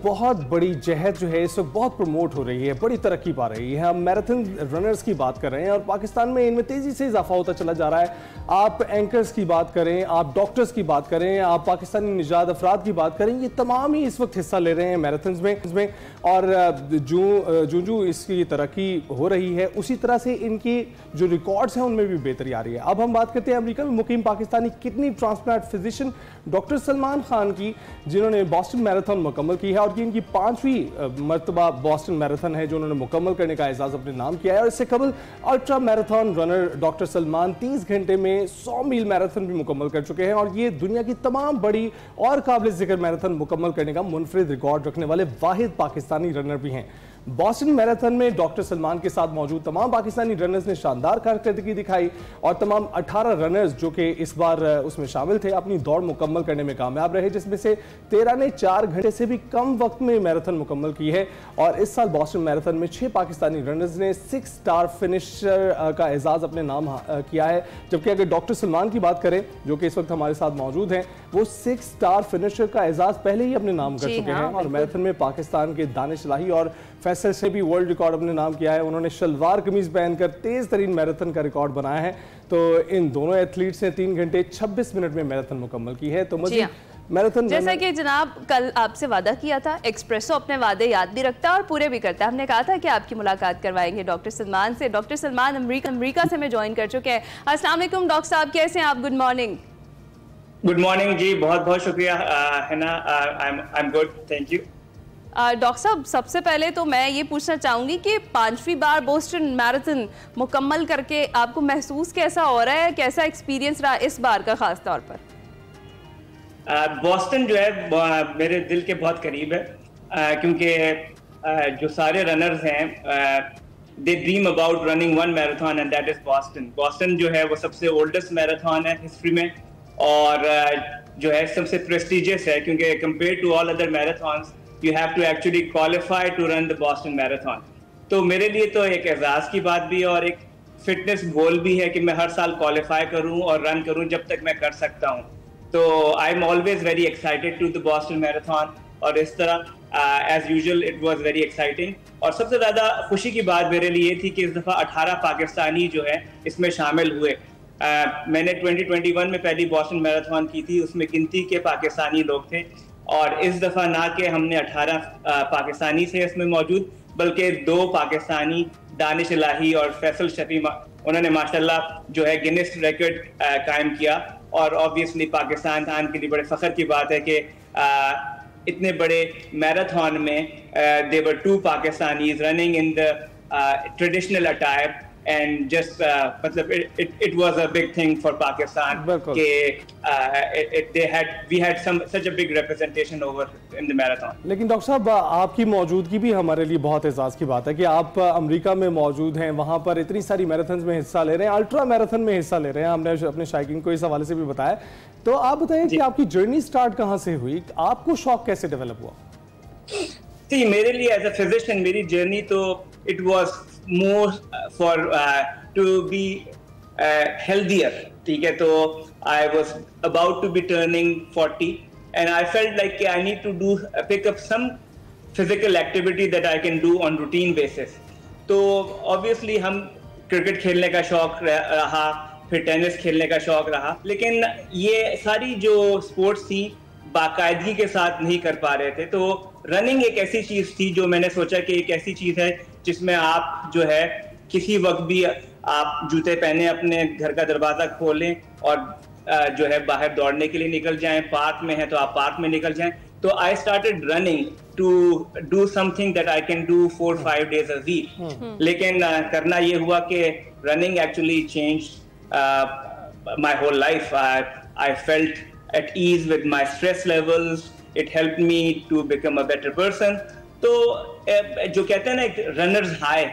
S2: बहुत बड़ी जहद जो है इस वक्त बहुत प्रमोट हो रही है, बड़ी तरक्की पा रही है। हम मैराथन रनर्स की बात कर रहे हैं और पाकिस्तान में इनमें तेजी से इजाफा होता चला जा रहा है। आप एंकर्स की बात करें, आप डॉक्टर्स की बात करें, आप पाकिस्तानी निजात अफराद की बात करें, ये तमाम ही इस वक्त हिस्सा ले रहे हैं मैराथन में। और जो इसकी तरक्की हो रही है उसी तरह से इनकी जो रिकॉर्ड्स हैं उनमें भी बेहतरी आ रही है। अब हम बात करते हैं अमेरिका में मुकीम Pakistani kidney transplant physician doctor Salman Khan की, जिन्होंने बॉस्टन मैराथन मुकम्मल की है, और ये इनकी 5वीं मरतबा बॉस्टन मैराथन है जो उन्होंने मुकम्मल करने का एजाज़ अपने नाम किया है। और इससे कबल ultra marathon runner doctor Salman 30 घंटे में 100 मील मैराथन भी मुकम्मल कर चुके हैं, और ये दुनिया की तमाम बड़ी और काबिल जिक्र मैराथन मुकम्मल करने का मुनफरिद रिकॉर्ड रखने वाले वाहिद पाकिस्तानी रनर भी हैं। बॉस्टन मैराथन में डॉक्टर सलमान के साथ मौजूद तमाम पाकिस्तानी रनर्स ने शानदार कारकर्दगी दिखाई, और तमाम 18 रनर्स जो कि इस बार उसमें शामिल थे अपनी दौड़ मुकम्मल करने में कामयाब रहे, जिसमें से 13 ने 4 घंटे से भी कम वक्त में मैराथन मुकम्मल की है। और इस साल बॉस्टन मैराथन में 6 पाकिस्तानी रनर्स ने 6 स्टार फिनिशर का एजाज अपने नाम किया है, जबकि अगर डॉक्टर सलमान की बात करें जो कि इस वक्त हमारे साथ मौजूद हैं, वो 6 स्टार फिनिशर का एजाज पहले ही अपने नाम कर चुके हैं। और मैराथन में पाकिस्तान के दानिश इलाही और फैसल से भी वर्ल्ड रिकॉर्ड अपने नाम किया है। उन्होंने शलवार कमीज पहनकर तेज तरीन मैराथन का रिकॉर्ड बनाया है। तो इन दोनों एथलीट्स ने 3 घंटे 26 मिनट में मैराथन मुकम्मल की है। तो मुझे मैराथन,
S1: जैसा कि जनाब कल आपसे वादा किया था, एक्सप्रेसो अपने वादे याद भी रखता है और पूरे भी करता है। हमने कहा था कि आपकी मुलाकात करवाएंगे डॉक्टर सलमान से। डॉक्टर सलमान अमेरिका से हमें ज्वाइन कर चुके हैं। अस्सलाम वालेकुम डॉक्टर साहब, कैसे हैं आप? Good morning.
S6: गुड मॉर्निंग जी, बहुत बहुत शुक्रिया है ना। I am good, thank you.
S1: Doctor साहब, सबसे पहले तो मैं ये पूछना चाहूंगी कि 5वीं बार बोस्टन मैराथन मुकम्मल करके आपको महसूस कैसा हो रहा है, कैसा एक्सपीरियंस रहा इस बार का खास तौर पर?
S6: बोस्टन जो है मेरे दिल के बहुत करीब है, क्योंकि जो सारे रनर्स हैं they dream about running one marathon and that is Boston. Boston जो है वो सबसे ओल्डेस्ट मैराथन है हिस्ट्री में, और जो है सबसे प्रेस्टिजियस है, क्योंकि compare to all other marathons you have to actually qualify to run the Boston marathon. तो मेरे लिए तो एक एजाज की बात भी है और एक फिटनेस गोल भी है कि मैं हर साल क्वालिफाई करूं और रन करूं जब तक मैं कर सकता हूं। तो I am always very excited to the Boston marathon, और इस तरह as usual it was very exciting. और सबसे ज़्यादा खुशी की बात मेरे लिए थी कि इस दफ़ा 18 पाकिस्तानी जो है इसमें शामिल हुए। मैंने 2021 में पहली बोस्टन मैराथन की थी, उसमें गिनती के पाकिस्तानी लोग थे, और इस दफ़ा ना कि हमने 18 पाकिस्तानी थे इसमें मौजूद, बल्कि 2 पाकिस्तानी दानिश इलाही और फैसल शफी, उन्होंने माशाल्लाह जो है गिनेस रिकॉर्ड कायम किया। और ऑब्वियसली पाकिस्तान के लिए बड़े फ़ख्र की बात है कि इतने बड़े मैराथन में दे वर 2 Pakistanis running in the traditional attire, and just मतलब it was a big thing for Pakistan कि we had such a big representation over in the marathon।
S2: लेकिन डॉक्टर साहब, आपकी मौजूदगी भी हमारे लिए बहुत एजाज़ की बात है कि आप अमेरिका में मौजूद हैं, वहाँ पर इतनी सारी मैराथन में हिस्सा ले रहे हैं, अल्ट्रा मैराथन में हिस्सा ले रहे हैं। हमने अपने शायकीन को इस हवाले से भी बताया। तो आप बताएं कि आपकी जर्नी स्टार्ट कहाँ से हुई, आपको शौक कैसे डेवलप हुआ?
S6: जी, मेरे लिए एज अ फिजिशियन मेरी जर्नी तो it was more for to be healthier, ठीक है। तो I was about to be turning 40 and I felt like I need to do pick up some physical activity that I can do on routine basis. तो obviously हम cricket खेलने का शौक रहा, फिर टेनिस खेलने का शौक रहा, लेकिन ये सारी जो स्पोर्ट्स थी बाकायदगी के साथ नहीं कर पा रहे थे। तो रनिंग एक ऐसी चीज थी जो मैंने सोचा कि एक ऐसी चीज है जिसमें आप जो है किसी वक्त भी आप जूते पहने अपने घर का दरवाजा खोलें और जो है बाहर दौड़ने के लिए निकल जाएं, पार्क में है तो आप पार्क में निकल जाएं। तो I started running to do something that I can do 4-5 days a week। लेकिन करना ये हुआ कि running actually change my whole life. I felt at ease with my stress levels, it helped me to become a better person। तो जो कहते हैं ना एक runners high,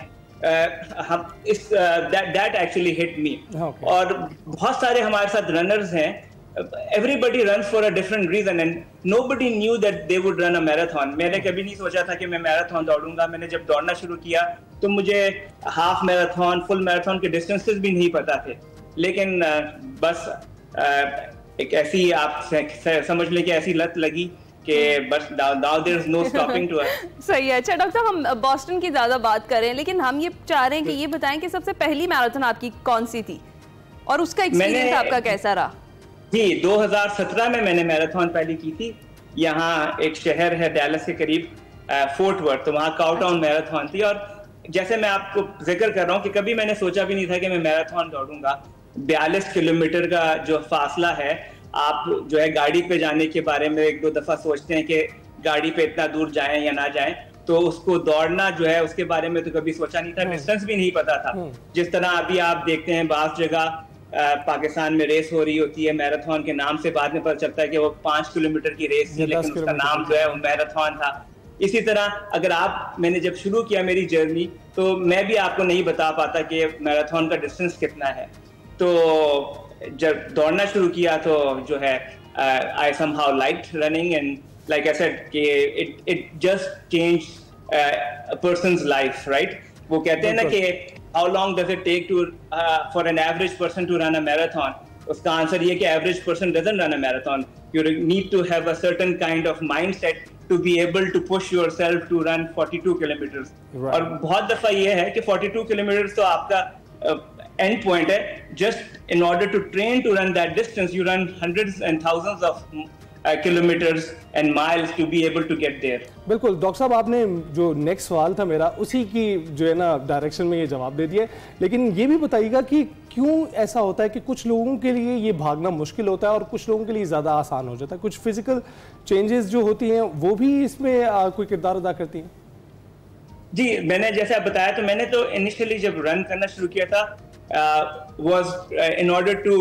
S6: हम इस that actually hit me। और बहुत सारे हमारे साथ runners हैं, everybody runs for a different reason and nobody knew that they would run a marathon। मैंने कभी नहीं सोचा था कि मैं मैराथन दौड़ूंगा। मैंने जब दौड़ना शुरू किया तो मुझे हाफ मैराथन, फुल मैराथन के डिस्टेंसेस भी नहीं पता थे, लेकिन बस एक ऐसी आप समझ लें कि ऐसी लत लगी कि बस now there is no stopping to us।
S1: सही है। अच्छा डॉक्टर, हम बोस्टन की ज्यादा बात करें, लेकिन हम ये चाह रहे हैं कि ये बताएं कि सबसे पहली मैराथन आपकी कौन सी थी और उसका एक्सपीरियंस आपका कैसा रहा?
S6: जी, 2017 में मैंने मैराथन पहली की थी। यहाँ एक शहर है डैलस के करीब, फोर्ट वर्थ, तो वहाँ काउटाउन मैराथन थी। और जैसे मैं आपको जिक्र कर रहा हूँ कि कभी मैंने सोचा भी नहीं था कि मैं मैराथन दौड़ूंगा। 42 किलोमीटर का जो फासला है, आप जो है गाड़ी पे जाने के बारे में 1-2 दफा सोचते हैं कि गाड़ी पे इतना दूर जाएं या ना जाएं, तो उसको दौड़ना जो है उसके बारे में तो कभी सोचा नहीं था, डिस्टेंस भी नहीं पता था। जिस तरह अभी आप देखते हैं बास जगह पाकिस्तान में रेस हो रही होती है मैराथन के नाम से, बाद में पता चलता है कि वो 5 किलोमीटर की रेस थी, लेकिन उसका नाम जो है वो मैराथन था। इसी तरह अगर मैंने जब शुरू किया मेरी जर्नी, तो मैं भी आपको नहीं बता पाता कि मैराथन का डिस्टेंस कितना है। तो जब दौड़ना शुरू किया तो जो है I somehow liked running, and like I said कि it just change a person's life, right. वो कहते हैं ना कि how long does it take to for an average person to run a marathon. उसका आंसर ये कि average person doesn't run a marathon, you need to have a certain kind of mindset to be able to push yourself to run 42 kilometers। और बहुत दफा ये है कि 42 kilometers तो आपका end point है। Just in order to train to run that distance, you run hundreds and thousands of kilometers and miles to be able to get there.
S2: बिल्कुल डॉक्टर साहब, आपने जो नेक्स्ट सवाल था मेरा उसी की जो है ना डायरेक्शन में ये जवाब दे दिया, लेकिन ये भी बताइएगा कि क्यों ऐसा होता है कि कुछ लोगों के लिए ये भागना मुश्किल होता है और कुछ लोगों के लिए ज़्यादा आसान हो जाता है? कुछ फिजिकल चेंजेस जो होती हैं वो भी इसमें कोई किरदार अदा करती हैं?
S6: जी, मैंने जैसे आप बताया, तो मैंने तो इनिशियली जब रन करना शुरू किया था was in order to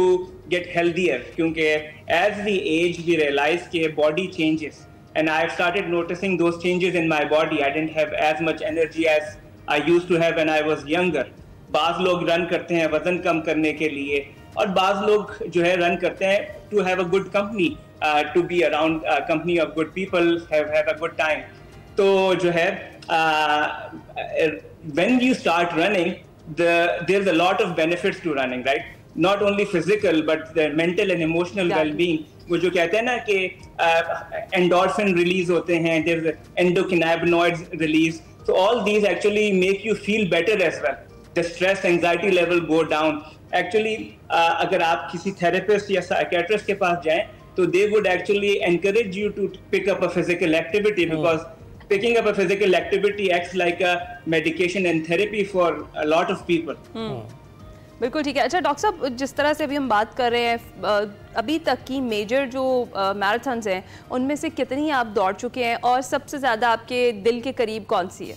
S6: get healthier, क्योंकि as we age we realize कि body changes and I started noticing those changes in my body. I didn't have as much energy as I used to have when I was younger. बाज़ लोग run करते हैं वजन कम करने के लिए, और बाज़ लोग जो है रन करते हैं to have a good company, to be around a company of good people, have a good time. तो जो है when you start running, there's a lot of benefits to running, right? Not only physical but the mental and emotional well-being. वो जो कहते हैं ना कि endorphin release होते हैं, there's endocannabinoids release, so all these actually make you feel better as well. The stress, anxiety level go down. Actually अगर आप किसी therapist या psychiatrist के पास जाएं तो they would actually encourage you to pick up a physical activity, because picking up a physical activity acts like a medication and therapy for a lot of people.
S1: बिल्कुल ठीक है। अच्छा डॉक्टर साहब, जिस तरह से अभी हम बात कर रहे हैं, अभी तक की मेजर जो मैराथन्स हैं उनमें से कितनी आप दौड़ चुके हैं और सबसे ज़्यादा आपके दिल के करीब कौन सी है?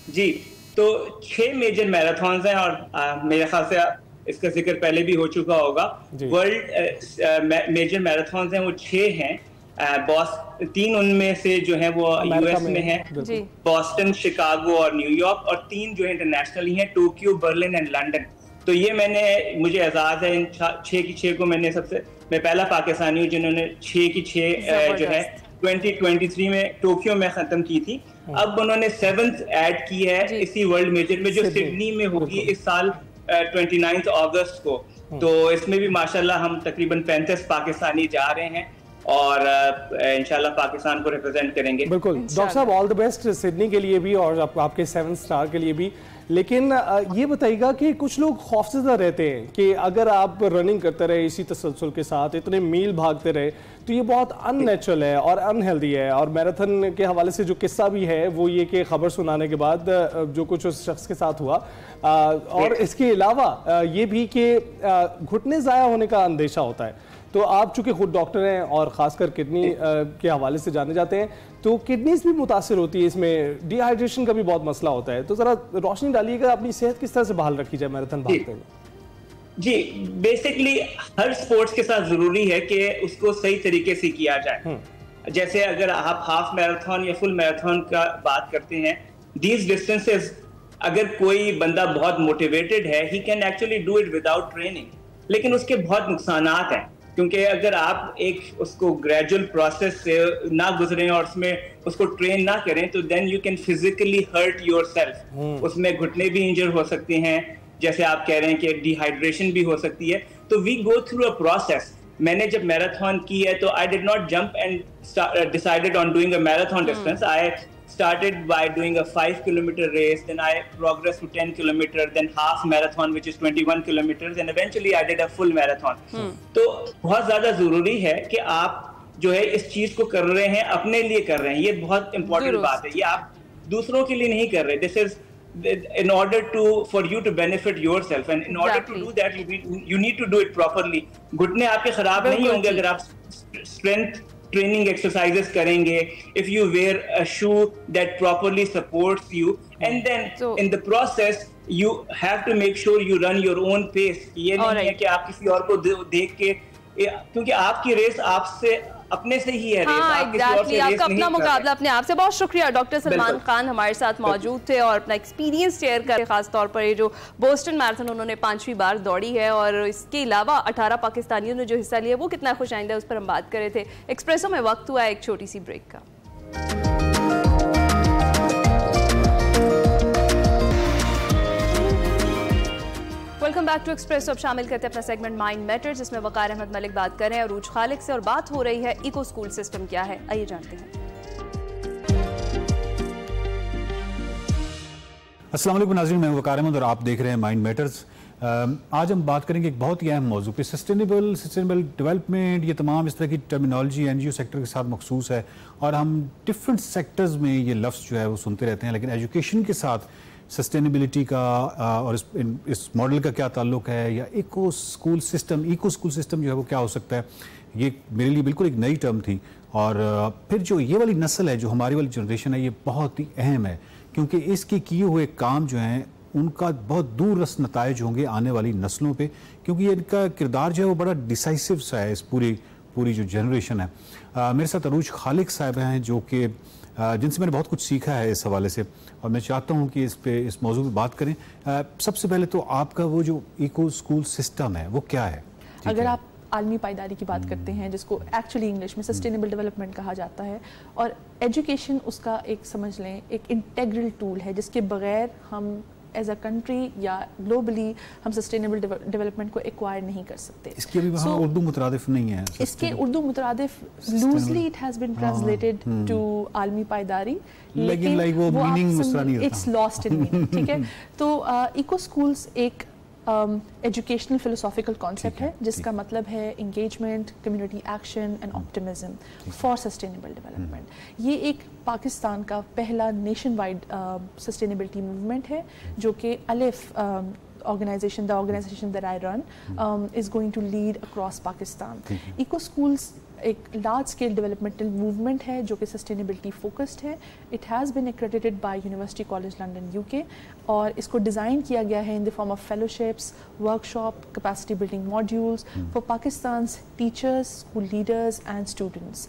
S6: जी, तो 6 मेजर मैराथन्स हैं और मेरे ख्याल से इसका जिक्र पहले भी हो चुका होगा। वर्ल्ड मेजर मैराथन्स हैं वो 6 हैं। 3 उनमें से जो है वो यूएस में है, बॉस्टन, शिकागो और न्यूयॉर्क, और 3 जो है इंटरनेशनल ही हैं, टोक्यो, बर्लिन एंड लंदन। तो ये मुझे एजाज है इन 6 की 6 को मैं पहला पाकिस्तानी हूँ जिन्होंने 6 की 6 जो है 2023 में टोक्यो में खत्म की थी। अब उन्होंने 7th ऐड की है इसी वर्ल्ड मेजर में जो सिडनी में होगी इस साल 29 अगस्त को। तो इसमें भी माशाल्लाह हम तकरीबन 35 पाकिस्तानी जा रहे हैं और इंशाल्लाह पाकिस्तान को रिप्रेजेंट करेंगे।
S2: बिल्कुल डॉक्टर साहब, ऑल द बेस्ट सिडनी के लिए भी और आपके 7 स्टार के लिए भी। लेकिन ये बताइएगा कि कुछ लोग खौफजदा रहते हैं कि अगर आप रनिंग करते रहे इसी तसलसल के साथ, इतने मील भागते रहे, तो ये बहुत अननेचुरल है और अनहेल्दी है। और मैराथन के हवाले से जो किस्सा भी है वो ये कि खबर सुनाने के बाद जो कुछ उस शख्स के साथ हुआ, और इसके अलावा ये भी कि घुटने ज़ाया होने का अंदेशा होता है। तो आप चूंकि खुद डॉक्टर हैं और ख़ासकर किडनी के हवाले से जाने जाते हैं, तो किडनीज भी मुतासर होती है, इसमें डिहाइड्रेशन का भी बहुत मसला होता है। तो ज़रा रोशनी डालिएगा, अपनी सेहत किस तरह से बहाल रखी जाए मैराथन भागते हुए?
S6: जी, बेसिकली हर स्पोर्ट्स के साथ ज़रूरी है कि उसको सही तरीके से किया जाए। जैसे अगर आप हाफ मैराथन या फुल मैराथन का बात करते हैं, दीज डिस्टेंसेस अगर कोई बंदा बहुत मोटिवेटेड है, he can actually do it without training, लेकिन उसके बहुत नुकसानात हैं, क्योंकि अगर आप एक उसको ग्रेजुअल प्रोसेस से ना गुजरें और उसमें उसको ट्रेन ना करें तो then you can physically hurt yourself. उसमें घुटने भी इंजर हो सकते हैं, जैसे आप कह रहे हैं कि डिहाइड्रेशन भी हो सकती है। तो we go through a process. मैंने जब मैराथन की है तो I did not jump and decided on doing a marathon distance. I started by doing a 5 kilometer race, then I progressed to 10 kilometer, then half marathon which is 21 kilometers, and eventually I did a full marathon. तो बहुत ज़्यादा ज़रूरी है कि आप जो है इस चीज़ को कर रहे हैं, अपने लिए कर रहे हैं, ये बहुत इंपॉर्टेंट बात है। ये आप दूसरों के लिए नहीं कर रहे। This is in order for you to benefit yourself, and in order to do that you need to do it properly. घुटने आपके खराब नहीं होंगे अगर आप strength training exercises करेंगे, if you wear a shoe that properly supports you, and then in the process you have to make sure you run your own pace. ये नहीं है कि आप किसी और को देख के, क्योंकि आपकी रेस आपसे अपने से ही है।
S1: हाँ, एग्जैक्टली, आपका अपना मुकाबला अपने आप से। बहुत शुक्रिया डॉक्टर सलमान खान हमारे साथ मौजूद थे और अपना एक्सपीरियंस शेयर कर, खास तौर पर ये जो बोस्टन मैराथन उन्होंने 5वीं बार दौड़ी है और इसके अलावा 18 पाकिस्तानियों ने जो हिस्सा लिया वो कितना खुश आइंदा, उस पर हम बात कर रहे थे। एक्सप्रेसो में वक्त हुआ एक छोटी सी ब्रेक का। Welcome back to Express. अब शामिल करते हैं अपना सेगमेंट माइंड मैटर, जिसमें वकार अहमद मलिक बात कर रहे हैं अरूज खालिक से, और बात हो रही है इको स्कूल सिस्टम क्या है, आइए जानते हैं।
S7: अस्सलाम वालेकुम नाज़रीन, मैं वकार अहमद और आप देख रहे हैं माइंड मैटर्स। आज हम बात करेंगे एक बहुत ही अहम मौजू पे, सस्टेनेबल डेवलपमेंट। ये तमाम इस तरह की टर्मिनोलॉजी एनजीओ सेक्टर के साथ मखसूस है और हम डिफरेंट सेक्टर्स में ये लफ्ज़ जो है वो सुनते रहते हैं, लेकिन एजुकेशन के साथ सस्टेनेबिलिटी का और इस मॉडल का क्या ताल्लुक है, या इको स्कूल सिस्टम जो है वो क्या हो सकता है, ये मेरे लिए बिल्कुल एक नई टर्म थी। और फिर जो ये वाली नस्ल है, जो हमारी वाली जनरेशन है, ये बहुत ही अहम है क्योंकि इसके किए हुए काम जो हैं उनका बहुत दूररस नताइज होंगे आने वाली नस्लों पे, क्योंकि इनका किरदार जो है वो बड़ा डिसाइसिव सा है इस पूरी जो जनरेशन है। मेरे साथ अरूज खालिक साहब हैं जो कि जिनसे मैंने बहुत कुछ सीखा है इस हवाले से, और मैं चाहता हूँ कि इस मौजू पे बात करें। सबसे पहले तो आपका वो जो इको स्कूल सिस्टम है वो क्या है?
S8: अगर आप आलमी पायदारी की बात करते हैं, जिसको एक्चुअली इंग्लिश में सस्टेनेबल डेवलपमेंट कहा जाता है, और एजुकेशन उसका एक समझ लें एक इंटेग्रल टूल है जिसके बगैर हम एज अ कंट्री या ग्लोबली हम सस्टेनेबल डेवलपमेंट को एक्वायर नहीं कर सकते।
S7: इसके भी वहाँ उर्दू मुतरादिफ नहीं है?
S8: इसके उर्दू मुतरादिफ loosely it has been translated to आलमी पायदारी, लेकिन
S7: वो मीनिंग उसका नहीं रहता,
S8: इट्स लॉस्ट इन मीनिंग। ठीक है, तो इको स्कूल्स एक एजुकेशनल फिलोसॉफिकल कॉन्सेप्ट है जिसका मतलब है engagement, community action and optimism for sustainable development. ये एक पाकिस्तान का पहला नेशन वाइड सस्टेनेबिलिटी मूवमेंट है जो कि अलिफ organization that I run is going to lead across Pakistan. Eco schools एक लार्ज स्केल डेवलपमेंटल मूवमेंट है जो कि सस्टेनेबिलिटी फोकस्ड है। It has been accredited by University College London UK, और इसको डिज़ाइन किया गया है in the form of fellowships, workshop, capacity building modules for Pakistan's teachers, school leaders and students.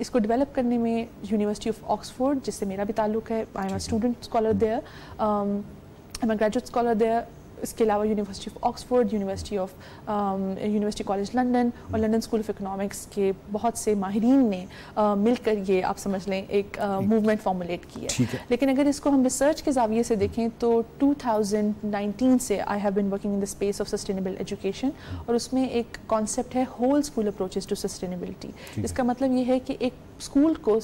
S8: इसको डेवलप करने में यूनिवर्सिटी ऑफ ऑक्सफोर्ड, जिससे मेरा भी ताल्लुक है, I am a student scholar there, I am a graduate scholar there. इसके अलावा University of Oxford, University College London और लंदन स्कूल ऑफ इकोनॉमिक्स के बहुत से माहिरीन ने मिलकर ये आप समझ लें एक मूवमेंट फॉर्मुलेट की है। लेकिन अगर इसको हम रिसर्च के जाविये से देखें तो 2019 से I have been working in the space of sustainable education, और उसमें एक कॉन्सेप्ट है whole school approaches to sustainability. इसका मतलब ये है कि एक स्कूल को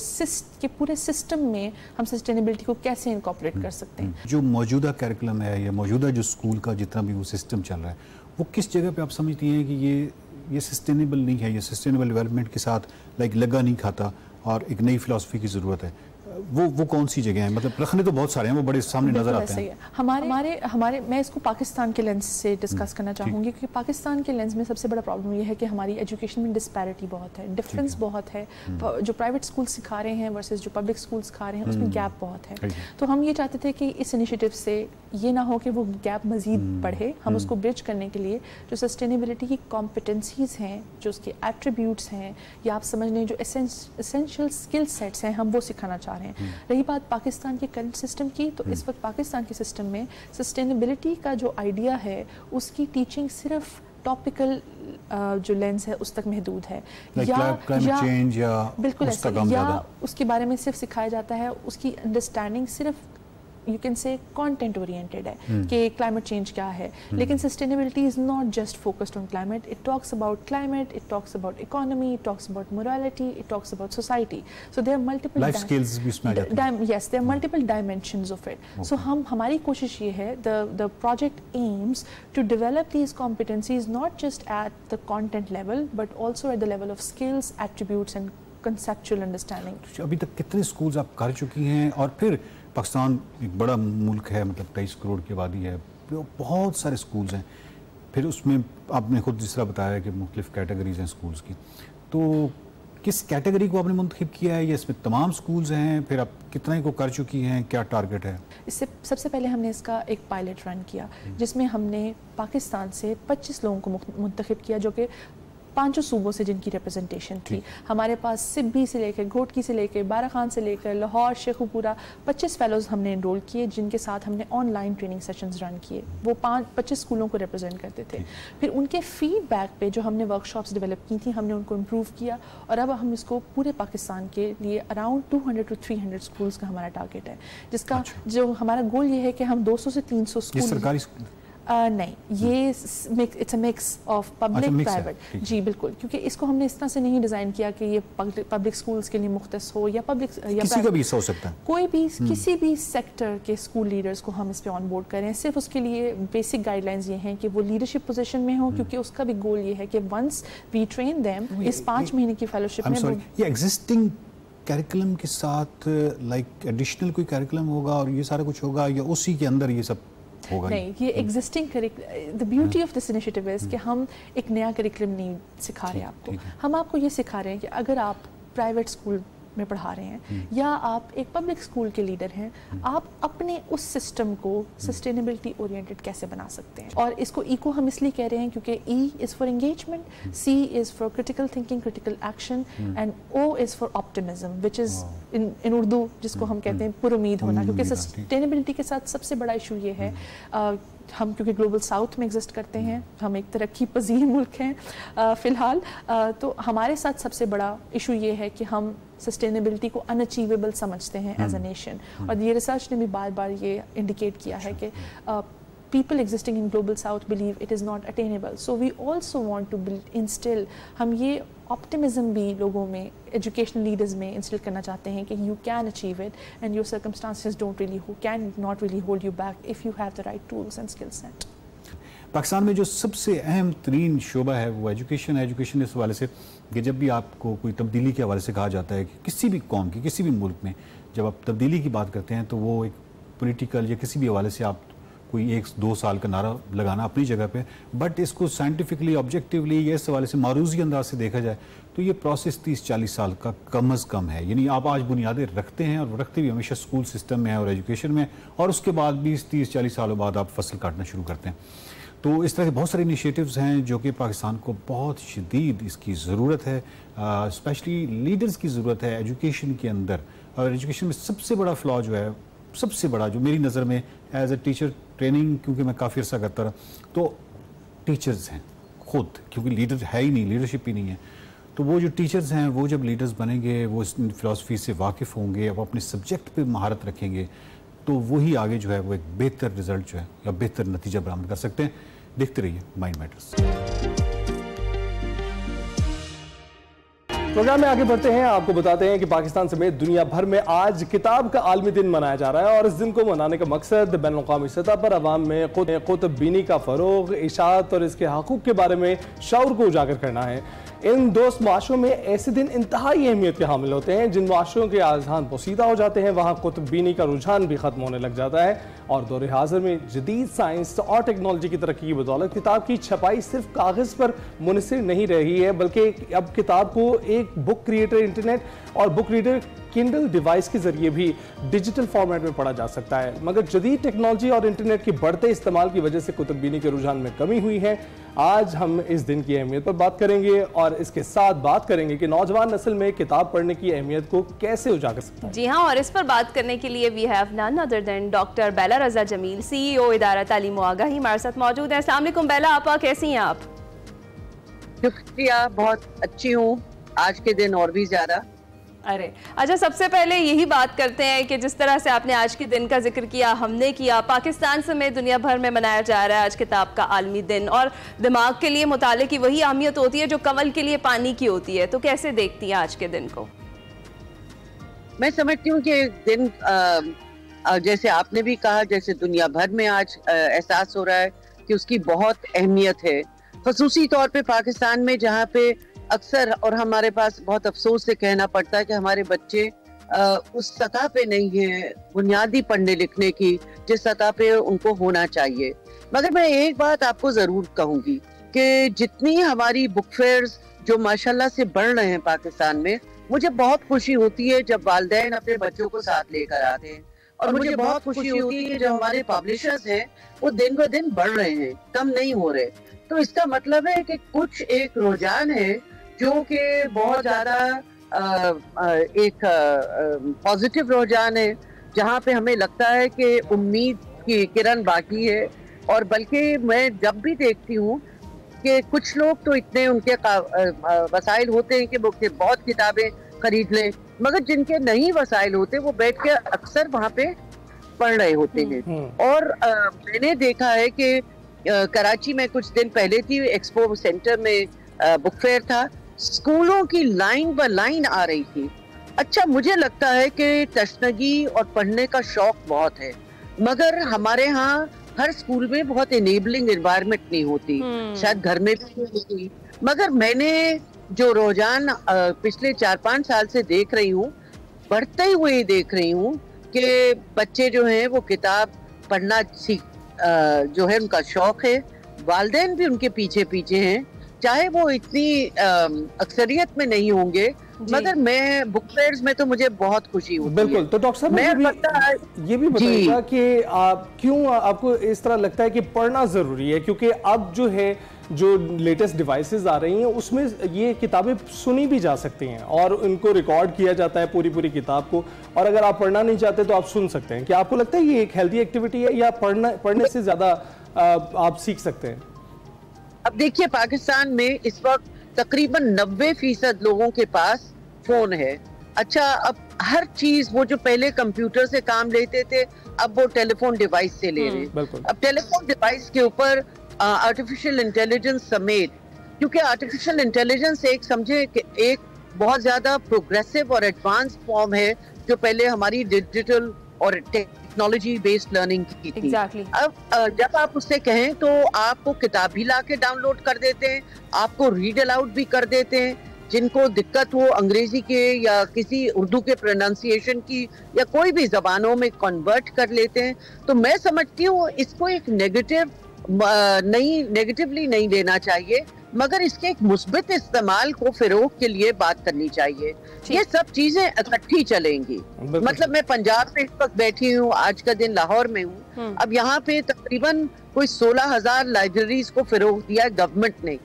S8: के पूरे सिस्टम में हम सस्टेनेबिलिटी को कैसे इनकॉर्पोरेट कर सकते हैं।
S7: जो मौजूदा कैरिकुलम है या मौजूदा जो स्कूल का जितना भी वो सिस्टम चल रहा है, वो किस जगह पे आप समझती हैं कि ये सस्टेनेबल नहीं है, ये सस्टेनेबल डेवलपमेंट के साथ लगा नहीं खाता और एक नई फिलॉसफी की ज़रूरत है? वो कौन सी जगह है? मतलब रखने तो बहुत सारे हैं, वो बड़े सामने नजर आते हैं।
S8: हमारे मैं इसको पाकिस्तान के लेंस से डिस्कस करना चाहूँगी, क्योंकि पाकिस्तान के लेंस में सबसे बड़ा प्रॉब्लम ये है कि हमारी एजुकेशन में डिस्पैरिटी बहुत है, डिफरेंस बहुत है। जो प्राइवेट स्कूल सिखा रहे हैं वर्सेस जो पब्लिक स्कूल सिखा रहे हैं उसमें गैप बहुत है। तो हम ये चाहते थे कि इस इनिशिएटिव से ये ना हो कि वो गैप मजीद बढ़े, हम उसको ब्रिज करने के लिए जो सस्टेनेबिलिटी की कॉम्पिटेंसीज हैं, जो उसके एट्रीब्यूट्स हैं, या आप समझ लें जो एसेंशियल स्किल सेट्स हैं, हम वो सिखाना चाह रहे हैं। रही बात पाकिस्तान के करंट सिस्टम की, तो इस वक्त पाकिस्तान के सिस्टम में सस्टेनेबिलिटी का जो आइडिया है उसकी टीचिंग सिर्फ टॉपिकल जो लेंस है उस तक महदूद है, या बिल्कुल ऐसा, या उसके बारे में सिर्फ सिखाया जाता है, उसकी अंडरस्टैंडिंग सिर्फ you can say content oriented है कि क्लाइमेट चेंज क्या है। लेकिन sustainability is not just focused on climate, it talks about climate, it talks about economy, it talks about morality, it talks about society. So there are multiple
S7: life skills भी इसमें आ जाते हैं।
S8: Yes, there are multiple dimensions of it. So हमारी कोशिश ये है, the project aims to develop these competencies not just at the content level but also at the level of skills, attributes and conceptual understanding.
S7: अभी तक कितने schools आप कर चुकी हैं? और फिर पाकिस्तान एक बड़ा मुल्क है, मतलब 23 करोड़ की आबादी है, बहुत सारे स्कूल्स हैं, फिर उसमें आपने खुद जिस तरह बताया कि मुख्तलिफ कैटेगरीज हैं स्कूल्स की, तो किस कैटेगरी को आपने मुंतखब किया है? या इसमें तमाम स्कूल्स हैं? फिर आप कितने को कर चुकी हैं? क्या टारगेट है?
S8: इससे सबसे पहले हमने इसका एक पायलट रन किया जिसमें हमने पाकिस्तान से 25 लोगों को मुंतखब किया जो कि 5 सूबों से जिनकी रिप्रेजेंटेशन थी। हमारे पास सिब्बी से लेकर, घोटकी से लेकर, बारा खान से लेकर, लाहौर, शेखुपुरा 25 फेलोज़ हमने इनरोल किए, जिनके साथ हमने ऑनलाइन ट्रेनिंग सेशंस रन किए। वो 25 स्कूलों को रिप्रेजेंट करते थे। फिर उनके फीडबैक पे जो हमने वर्कशॉप्स डेवलप की थी, हमने उनको इम्प्रूव किया, और अब हम इसको पूरे पाकिस्तान के लिए अराउंड 200 to 300 स्कूल्स का हमारा टारगेट है, जिसका जो हमारा गोल ये है कि हम 200 से 300 स्कूल नहीं, ये it's a mix of public private. जी बिल्कुल, क्योंकि इसको हमने इस तरह से नहीं डिज़ाइन किया कि ये पब्लिक स्कूल्स के लिए मुख्तस हो या पब्लिक या
S7: किसी का भी हिस्सा हो सकता है,
S8: कोई भी किसी भी सेक्टर के स्कूल लीडर्स को हम इस पे ऑन बोर्ड करें। सिर्फ उसके लिए बेसिक गाइडलाइंस ये हैं कि वो लीडरशिप पोजीशन में हो, क्योंकि उसका भी गोल ये है कि वंस वी ट्रेन देम इस 5 महीने की फेलोशिप में
S7: ये एग्जिस्टिंग कैरिकुलम के साथ लाइक एडिशनल कोई कैरिकुलम होगा और ये सारा कुछ होगा या उसी के अंदर ये सब होगा?
S8: नहीं, ये existing the beauty of this initiative is कि हम एक नया करिकुलम नहीं सिखा रहे आपको, हम आपको ये सिखा रहे हैं कि अगर आप प्राइवेट स्कूल में पढ़ा रहे हैं या आप एक पब्लिक स्कूल के लीडर हैं, आप अपने उस सिस्टम को सस्टेनेबिलिटी ओरिएंटेड कैसे बना सकते हैं। और इसको इको हम इसलिए कह रहे हैं क्योंकि E is for engagement, C is for critical thinking, critical action and O is for optimism, which is in Urdu जिसको हम कहते हैं पुरुमीद होना, क्योंकि सस्टेनेबिलिटी के साथ सबसे बड़ा इशू ये है हम क्योंकि ग्लोबल साउथ में एग्जिस्ट करते हैं, हम एक तरक्की पजीर मुल्क हैं फ़िलहाल, तो हमारे साथ सबसे बड़ा इशू ये है कि हम सस्टेनेबिलिटी को अनअचीवेबल समझते हैं एज अ नेशन। और ये रिसर्च ने भी बार बार ये इंडिकेट किया है कि people existing in global south believe it is not attainable, so we also want to instill, हम ये optimism भी लोगों में, educational leaders में instill करना चाहते हैं कि you can achieve it and your circumstances can not really hold you back if you have the right tools and skill set.
S7: Pakistan में जो सबसे अहम तरीन शोबा है वो एजुकेशन है। एजुकेशन इस हवाले से कि जब भी आपको कोई तब्दीली के हवाले से कहा जाता है कि किसी भी कौम की, किसी भी मुल्क में जब आप तब्दीली की बात करते हैं तो वो एक पॉलिटिकल या किसी भी हवाले से आप कोई 1-2 साल का नारा लगाना अपनी जगह पे, बट इसको साइंटिफिकली ऑब्जेक्टिवली या इस हवाले से मारूजी अंदाज से देखा जाए तो ये प्रोसेस 30-40 साल का कम अज़ कम है। यानी आप आज बुनियादें रखते हैं और रखते भी हमेशा स्कूल सिस्टम में है और एजुकेशन में, और उसके बाद 20-30-40 सालों बाद आप फसल काटना शुरू करते हैं। तो इस तरह के बहुत सारे इनिशिएटिव्स हैं जो कि पाकिस्तान को बहुत शदीद इसकी ज़रूरत है, स्पेशली लीडर्स की ज़रूरत है एजुकेशन के अंदर। और एजुकेशन में सबसे बड़ा फ्लॉ जो है, सबसे बड़ा जो मेरी नज़र में एज ए टीचर ट्रेनिंग, क्योंकि मैं काफ़ी अर्सा करता रहा, तो टीचर्स हैं खुद, क्योंकि लीडर है ही नहीं, लीडरशिप ही नहीं है। तो वो जो टीचर्स हैं वो जब लीडर्स बनेंगे, वो इस फ़िलासफ़ी से वाकिफ़ होंगे, अब अपने सब्जेक्ट पे महारत रखेंगे, तो वही आगे जो है वो एक बेहतर रिजल्ट जो है या बेहतर नतीजा बरामद कर सकते हैं। देखते रहिए माइंड मैटर्स।
S2: प्रोग्राम में आगे बढ़ते हैं, आपको बताते हैं कि पाकिस्तान समेत दुनिया भर में आज किताब का आलमी दिन मनाया जा रहा है और इस दिन को मनाने का मकसद बैनुल-अक़वामी सतह पर अवाम में कुतुब-बीनी का फ़रोग़, इशाअत और इसके हक़ूक़ के बारे में शऊर को उजागर करना है। इन दोस्त माशरों में ऐसे दिन इंतहाई अहमियत के हामिल होते हैं। जिन माशरों के आज़ान पोसीदा हो जाते हैं वहाँ कुतुब-बीनी का रुझान भी ख़त्म होने लग जाता है और दौर हाज़िर में जदीद साइंस और टेक्नोलॉजी की तरक्की की बदौलत किताब की छपाई सिर्फ कागज़ पर मुनहसर नहीं रही है, बल्कि अब किताब को एक बुक क्रिएटर इंटरनेट और बुक रीडर किंडल डिवाइस के जरिए भी डिजिटल फॉर्मेट में पढ़ा जा सकता है। मगर जदीद टेक्नोलॉजी और इंटरनेट के बढ़ते इस्तेमाल की वजह से कुतुब-बीनी के रुझान में कमी हुई है। आज हम इस दिन की अहमियत पर बात करेंगे और इसके साथ बात करेंगे कि नौजवान नस्ल में किताब पढ़ने की अहमियत को कैसे उजागर सकता है।
S1: जी हाँ, और इस पर बात करने के लिए we have none other than doctor Baela Raza Jameel, CEO Idara तालीम व आगाही, हमारे साथ मौजूद है। अस्सलाम वालेकुम बेला, आपा कैसी हैं आप?
S9: शुक्रिया, बहुत अच्छी हूँ, आज के दिन और भी ज्यादा।
S1: अरे अच्छा, सबसे पहले यही बात करते हैं कि जिस तरह से आपने आज के दिन का जिक्र किया, हमने किया, पाकिस्तान समेत दुनिया भर में मनाया जा रहा है आज किताब का आलमी दिन, और दिमाग के लिए मुताले की वही अहमियत होती है जो कंवल के लिए पानी की होती है। तो कैसे देखती हैं आज के दिन को?
S9: मैं समझती हूँ कि दिन जैसे आपने भी कहा, जैसे दुनिया भर में आज एहसास हो रहा है कि उसकी बहुत अहमियत है, ख़ुसूसी तौर पे पाकिस्तान में, जहाँ पे अक्सर और हमारे पास बहुत अफसोस से कहना पड़ता है कि हमारे बच्चे उस सतह पे नहीं है बुनियादी पढ़ने लिखने की जिस सतह पे उनको होना चाहिए। मगर मैं एक बात आपको ज़रूर कहूँगी कि जितनी हमारी बुक फेयर्स जो माशाल्लाह से बढ़ रहे हैं पाकिस्तान में, मुझे बहुत खुशी होती है जब वालिदैन अपने बच्चों को साथ लेकर आते हैं, और मुझे बहुत खुशी होती है कि जो हमारे पब्लिशर्स हैं वो दिन ब दिन बढ़ रहे हैं, कम नहीं हो रहे। तो इसका मतलब है कि कुछ एक रुझान है जो कि बहुत ज्यादा एक पॉजिटिव रुझान है, जहाँ पे हमें लगता है कि उम्मीद की किरण बाकी है। और बल्कि मैं जब भी देखती हूँ कि कुछ लोग तो इतने उनके वसाइल होते हैं कि वो बहुत किताबें खरीद लें, मगर जिनके नहीं वसाइल होते वो बैठ के अक्सर वहाँ पे पढ़ रहे होते हैं। और मैंने देखा है कि कराची में कुछ दिन पहले थी, एक्सपो सेंटर में बुक फेयर था, स्कूलों की लाइन ब लाइन आ रही थी। अच्छा, मुझे लगता है कि तशनगी और पढ़ने का शौक बहुत है, मगर हमारे यहाँ हर स्कूल में बहुत इनेबलिंग एनवायरनमेंट नहीं होती, शायद घर में भी नहीं होती। मगर मैंने जो रुझान पिछले 4-5 साल से देख रही हूँ, बढ़ते हुए देख रही हूँ कि बच्चे जो हैं वो किताब पढ़ना जो है उनका शौक है, वालिदैन भी उनके पीछे पीछे हैं, चाहे वो इतनी अक्सरियत में नहीं होंगे, मगर मैं बुक फेयर्स में तो मुझे बहुत खुशी होती है।
S2: बिल्कुल। तो डॉक्टर साहब ये भी बताइएगा कि क्यों आपको इस तरह लगता है कि पढ़ना जरूरी है, क्योंकि अब जो लेटेस्ट डिवाइसेस आ रही हैं उसमें ये किताबें सुनी भी जा सकती हैं और उनको रिकॉर्ड किया जाता है पूरी किताब को, और अगर आप पढ़ना नहीं चाहते तो आप सुन सकते हैं। क्या आपको लगता है ये एक हेल्दी एक्टिविटी है या पढ़ने से ज्यादा आप सीख सकते हैं?
S9: अब देखिए, पाकिस्तान में इस वक्त तकरीबन 90% लोगों के पास फोन है। अच्छा, अब हर चीज, वो जो पहले कंप्यूटर से काम लेते थे, अब वो टेलीफोन डिवाइस से ले रहे हैं। अब टेलीफोन डिवाइस के ऊपर आर्टिफिशियल इंटेलिजेंस समेत, क्योंकि आर्टिफिशियल इंटेलिजेंस एक बहुत ज्यादा प्रोग्रेसिव और एडवांस फॉर्म है जो पहले हमारी डिजिटल और टेक्नोलॉजी बेस्ड लर्निंग की थी। अब जब आप उससे कहें तो आपको किताब भी ला के डाउनलोड कर देते हैं, आपको रीड अलाउड भी कर देते हैं, जिनको दिक्कत हो अंग्रेजी के या किसी उर्दू के प्रोनाउंसिएशन की या कोई भी जबानों में कन्वर्ट कर लेते हैं। तो मैं समझती हूँ इसको एक नेगेटिवली नहीं लेना चाहिए, मगर इसके एक मुस्बित इस्तेमाल को फिरोग के लिए बात करनी चाहिए। ये सब चीजें इकट्ठी चलेंगी। मतलब मैं पंजाब में इस वक्त बैठी हूँ, आज का दिन लाहौर में हूँ। अब यहाँ पे तकरीबन कोई 16,000 लाइब्रेरीज को फिरोग दिया है गवर्नमेंट ने,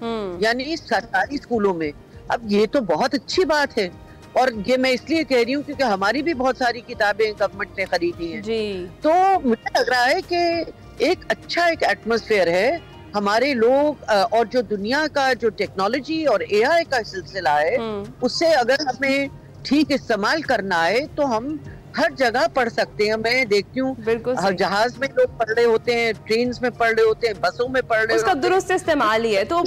S9: यानी सरकारी स्कूलों में। अब ये तो बहुत अच्छी बात है, और ये मैं इसलिए कह रही हूँ क्योंकि हमारी भी बहुत सारी किताबें गवर्नमेंट ने खरीदी हैं। तो मुझे लग रहा है कि एक अच्छा एक एटमॉस्फेयर है। हमारे लोग और जो दुनिया का जो टेक्नोलॉजी और एआई का सिलसिला है, उससे अगर हमें ठीक इस्तेमाल करना है तो हम हर जगह पढ़ सकते हैं। मैं देखती हूँ हर जहाज में लोग पढ़ रहे होते हैं, ट्रेन में पढ़ रहे होते हैं, बसों में पढ़ रहे होते हैं।
S1: उसका दुरुस्त इस्तेमाल ही है। तो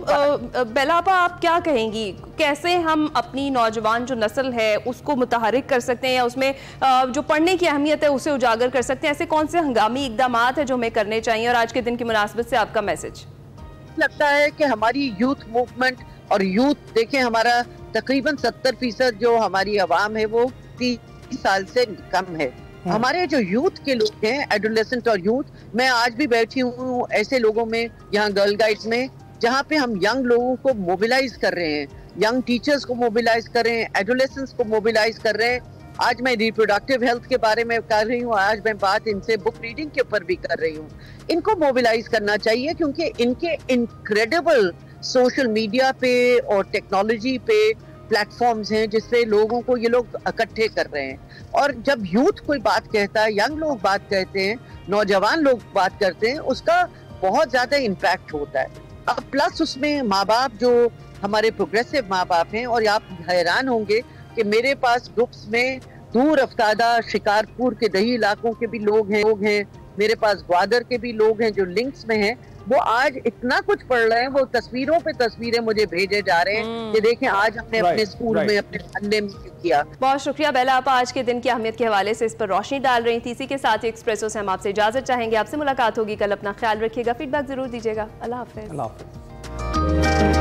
S1: बेलापा, आप क्या कहेंगी, कैसे हम अपनी नौजवान जो नस्ल है उसको मुतहरिक कर सकते हैं या उसमें जो पढ़ने की अहमियत है उसे उजागर कर सकते हैं? ऐसे कौन से हंगामी इकदाम है जो हमें करने चाहिए, और आज के दिन की मुनासबत से आपका मैसेज?
S9: लगता है कि हमारी यूथ मूवमेंट और यूथ, देखें हमारा तकरीबन 70% जो हमारी आवाम है वो 30 साल से कम है। हमारे जो यूथ के लोग हैं, एडोलेसेंट और यूथ, मैं आज भी बैठी हूँ ऐसे लोगों में, यहाँ गर्ल गाइड्स में, जहाँ पे हम यंग लोगों को मोबिलाइज कर रहे हैं, यंग टीचर्स को मोबिलाइज कर रहे हैं, एडोलेसेंट्स को मोबिलाइज कर रहे हैं। आज मैं रिप्रोडक्टिव हेल्थ के बारे में कर रही हूँ, आज मैं बात इनसे बुक रीडिंग के ऊपर भी कर रही हूँ। इनको मोबिलाइज करना चाहिए क्योंकि इनके इनक्रेडिबल सोशल मीडिया पे और टेक्नोलॉजी पे प्लेटफॉर्म्स हैं जिससे लोगों को ये लोग इकट्ठे कर रहे हैं। और जब यूथ कोई बात कहता है, यंग लोग बात कहते हैं, नौजवान लोग बात करते हैं, उसका बहुत ज्यादा इम्पैक्ट होता है। अब प्लस उसमें माँ बाप जो हमारे प्रोग्रेसिव माँ बाप हैं, और आप हैरान होंगे कि मेरे पास ग्रुप्स में दूर अफ्तादा शिकारपुर के दही इलाकों के भी लोग हैं, मेरे पास ग्वादर के भी लोग हैं जो लिंक्स में हैं। वो आज इतना कुछ पढ़ रहे हैं, वो तस्वीरों पे तस्वीरें मुझे भेजे जा रहे हैं कि देखें आज हमने अपने स्कूल में, अपने मोहल्ले में किया।
S1: बहुत शुक्रिया बेला आपा, आज के दिन की अहमियत के हवाले से इस पर रोशनी डाल रही थी। इसी के साथ ही एक्सप्रेसो से हम आपसे इजाजत चाहेंगे। आपसे मुलाकात होगी कल, अपना ख्याल रखिएगा, फीडबैक जरूर दीजिएगा। अल्लाह हाफिज।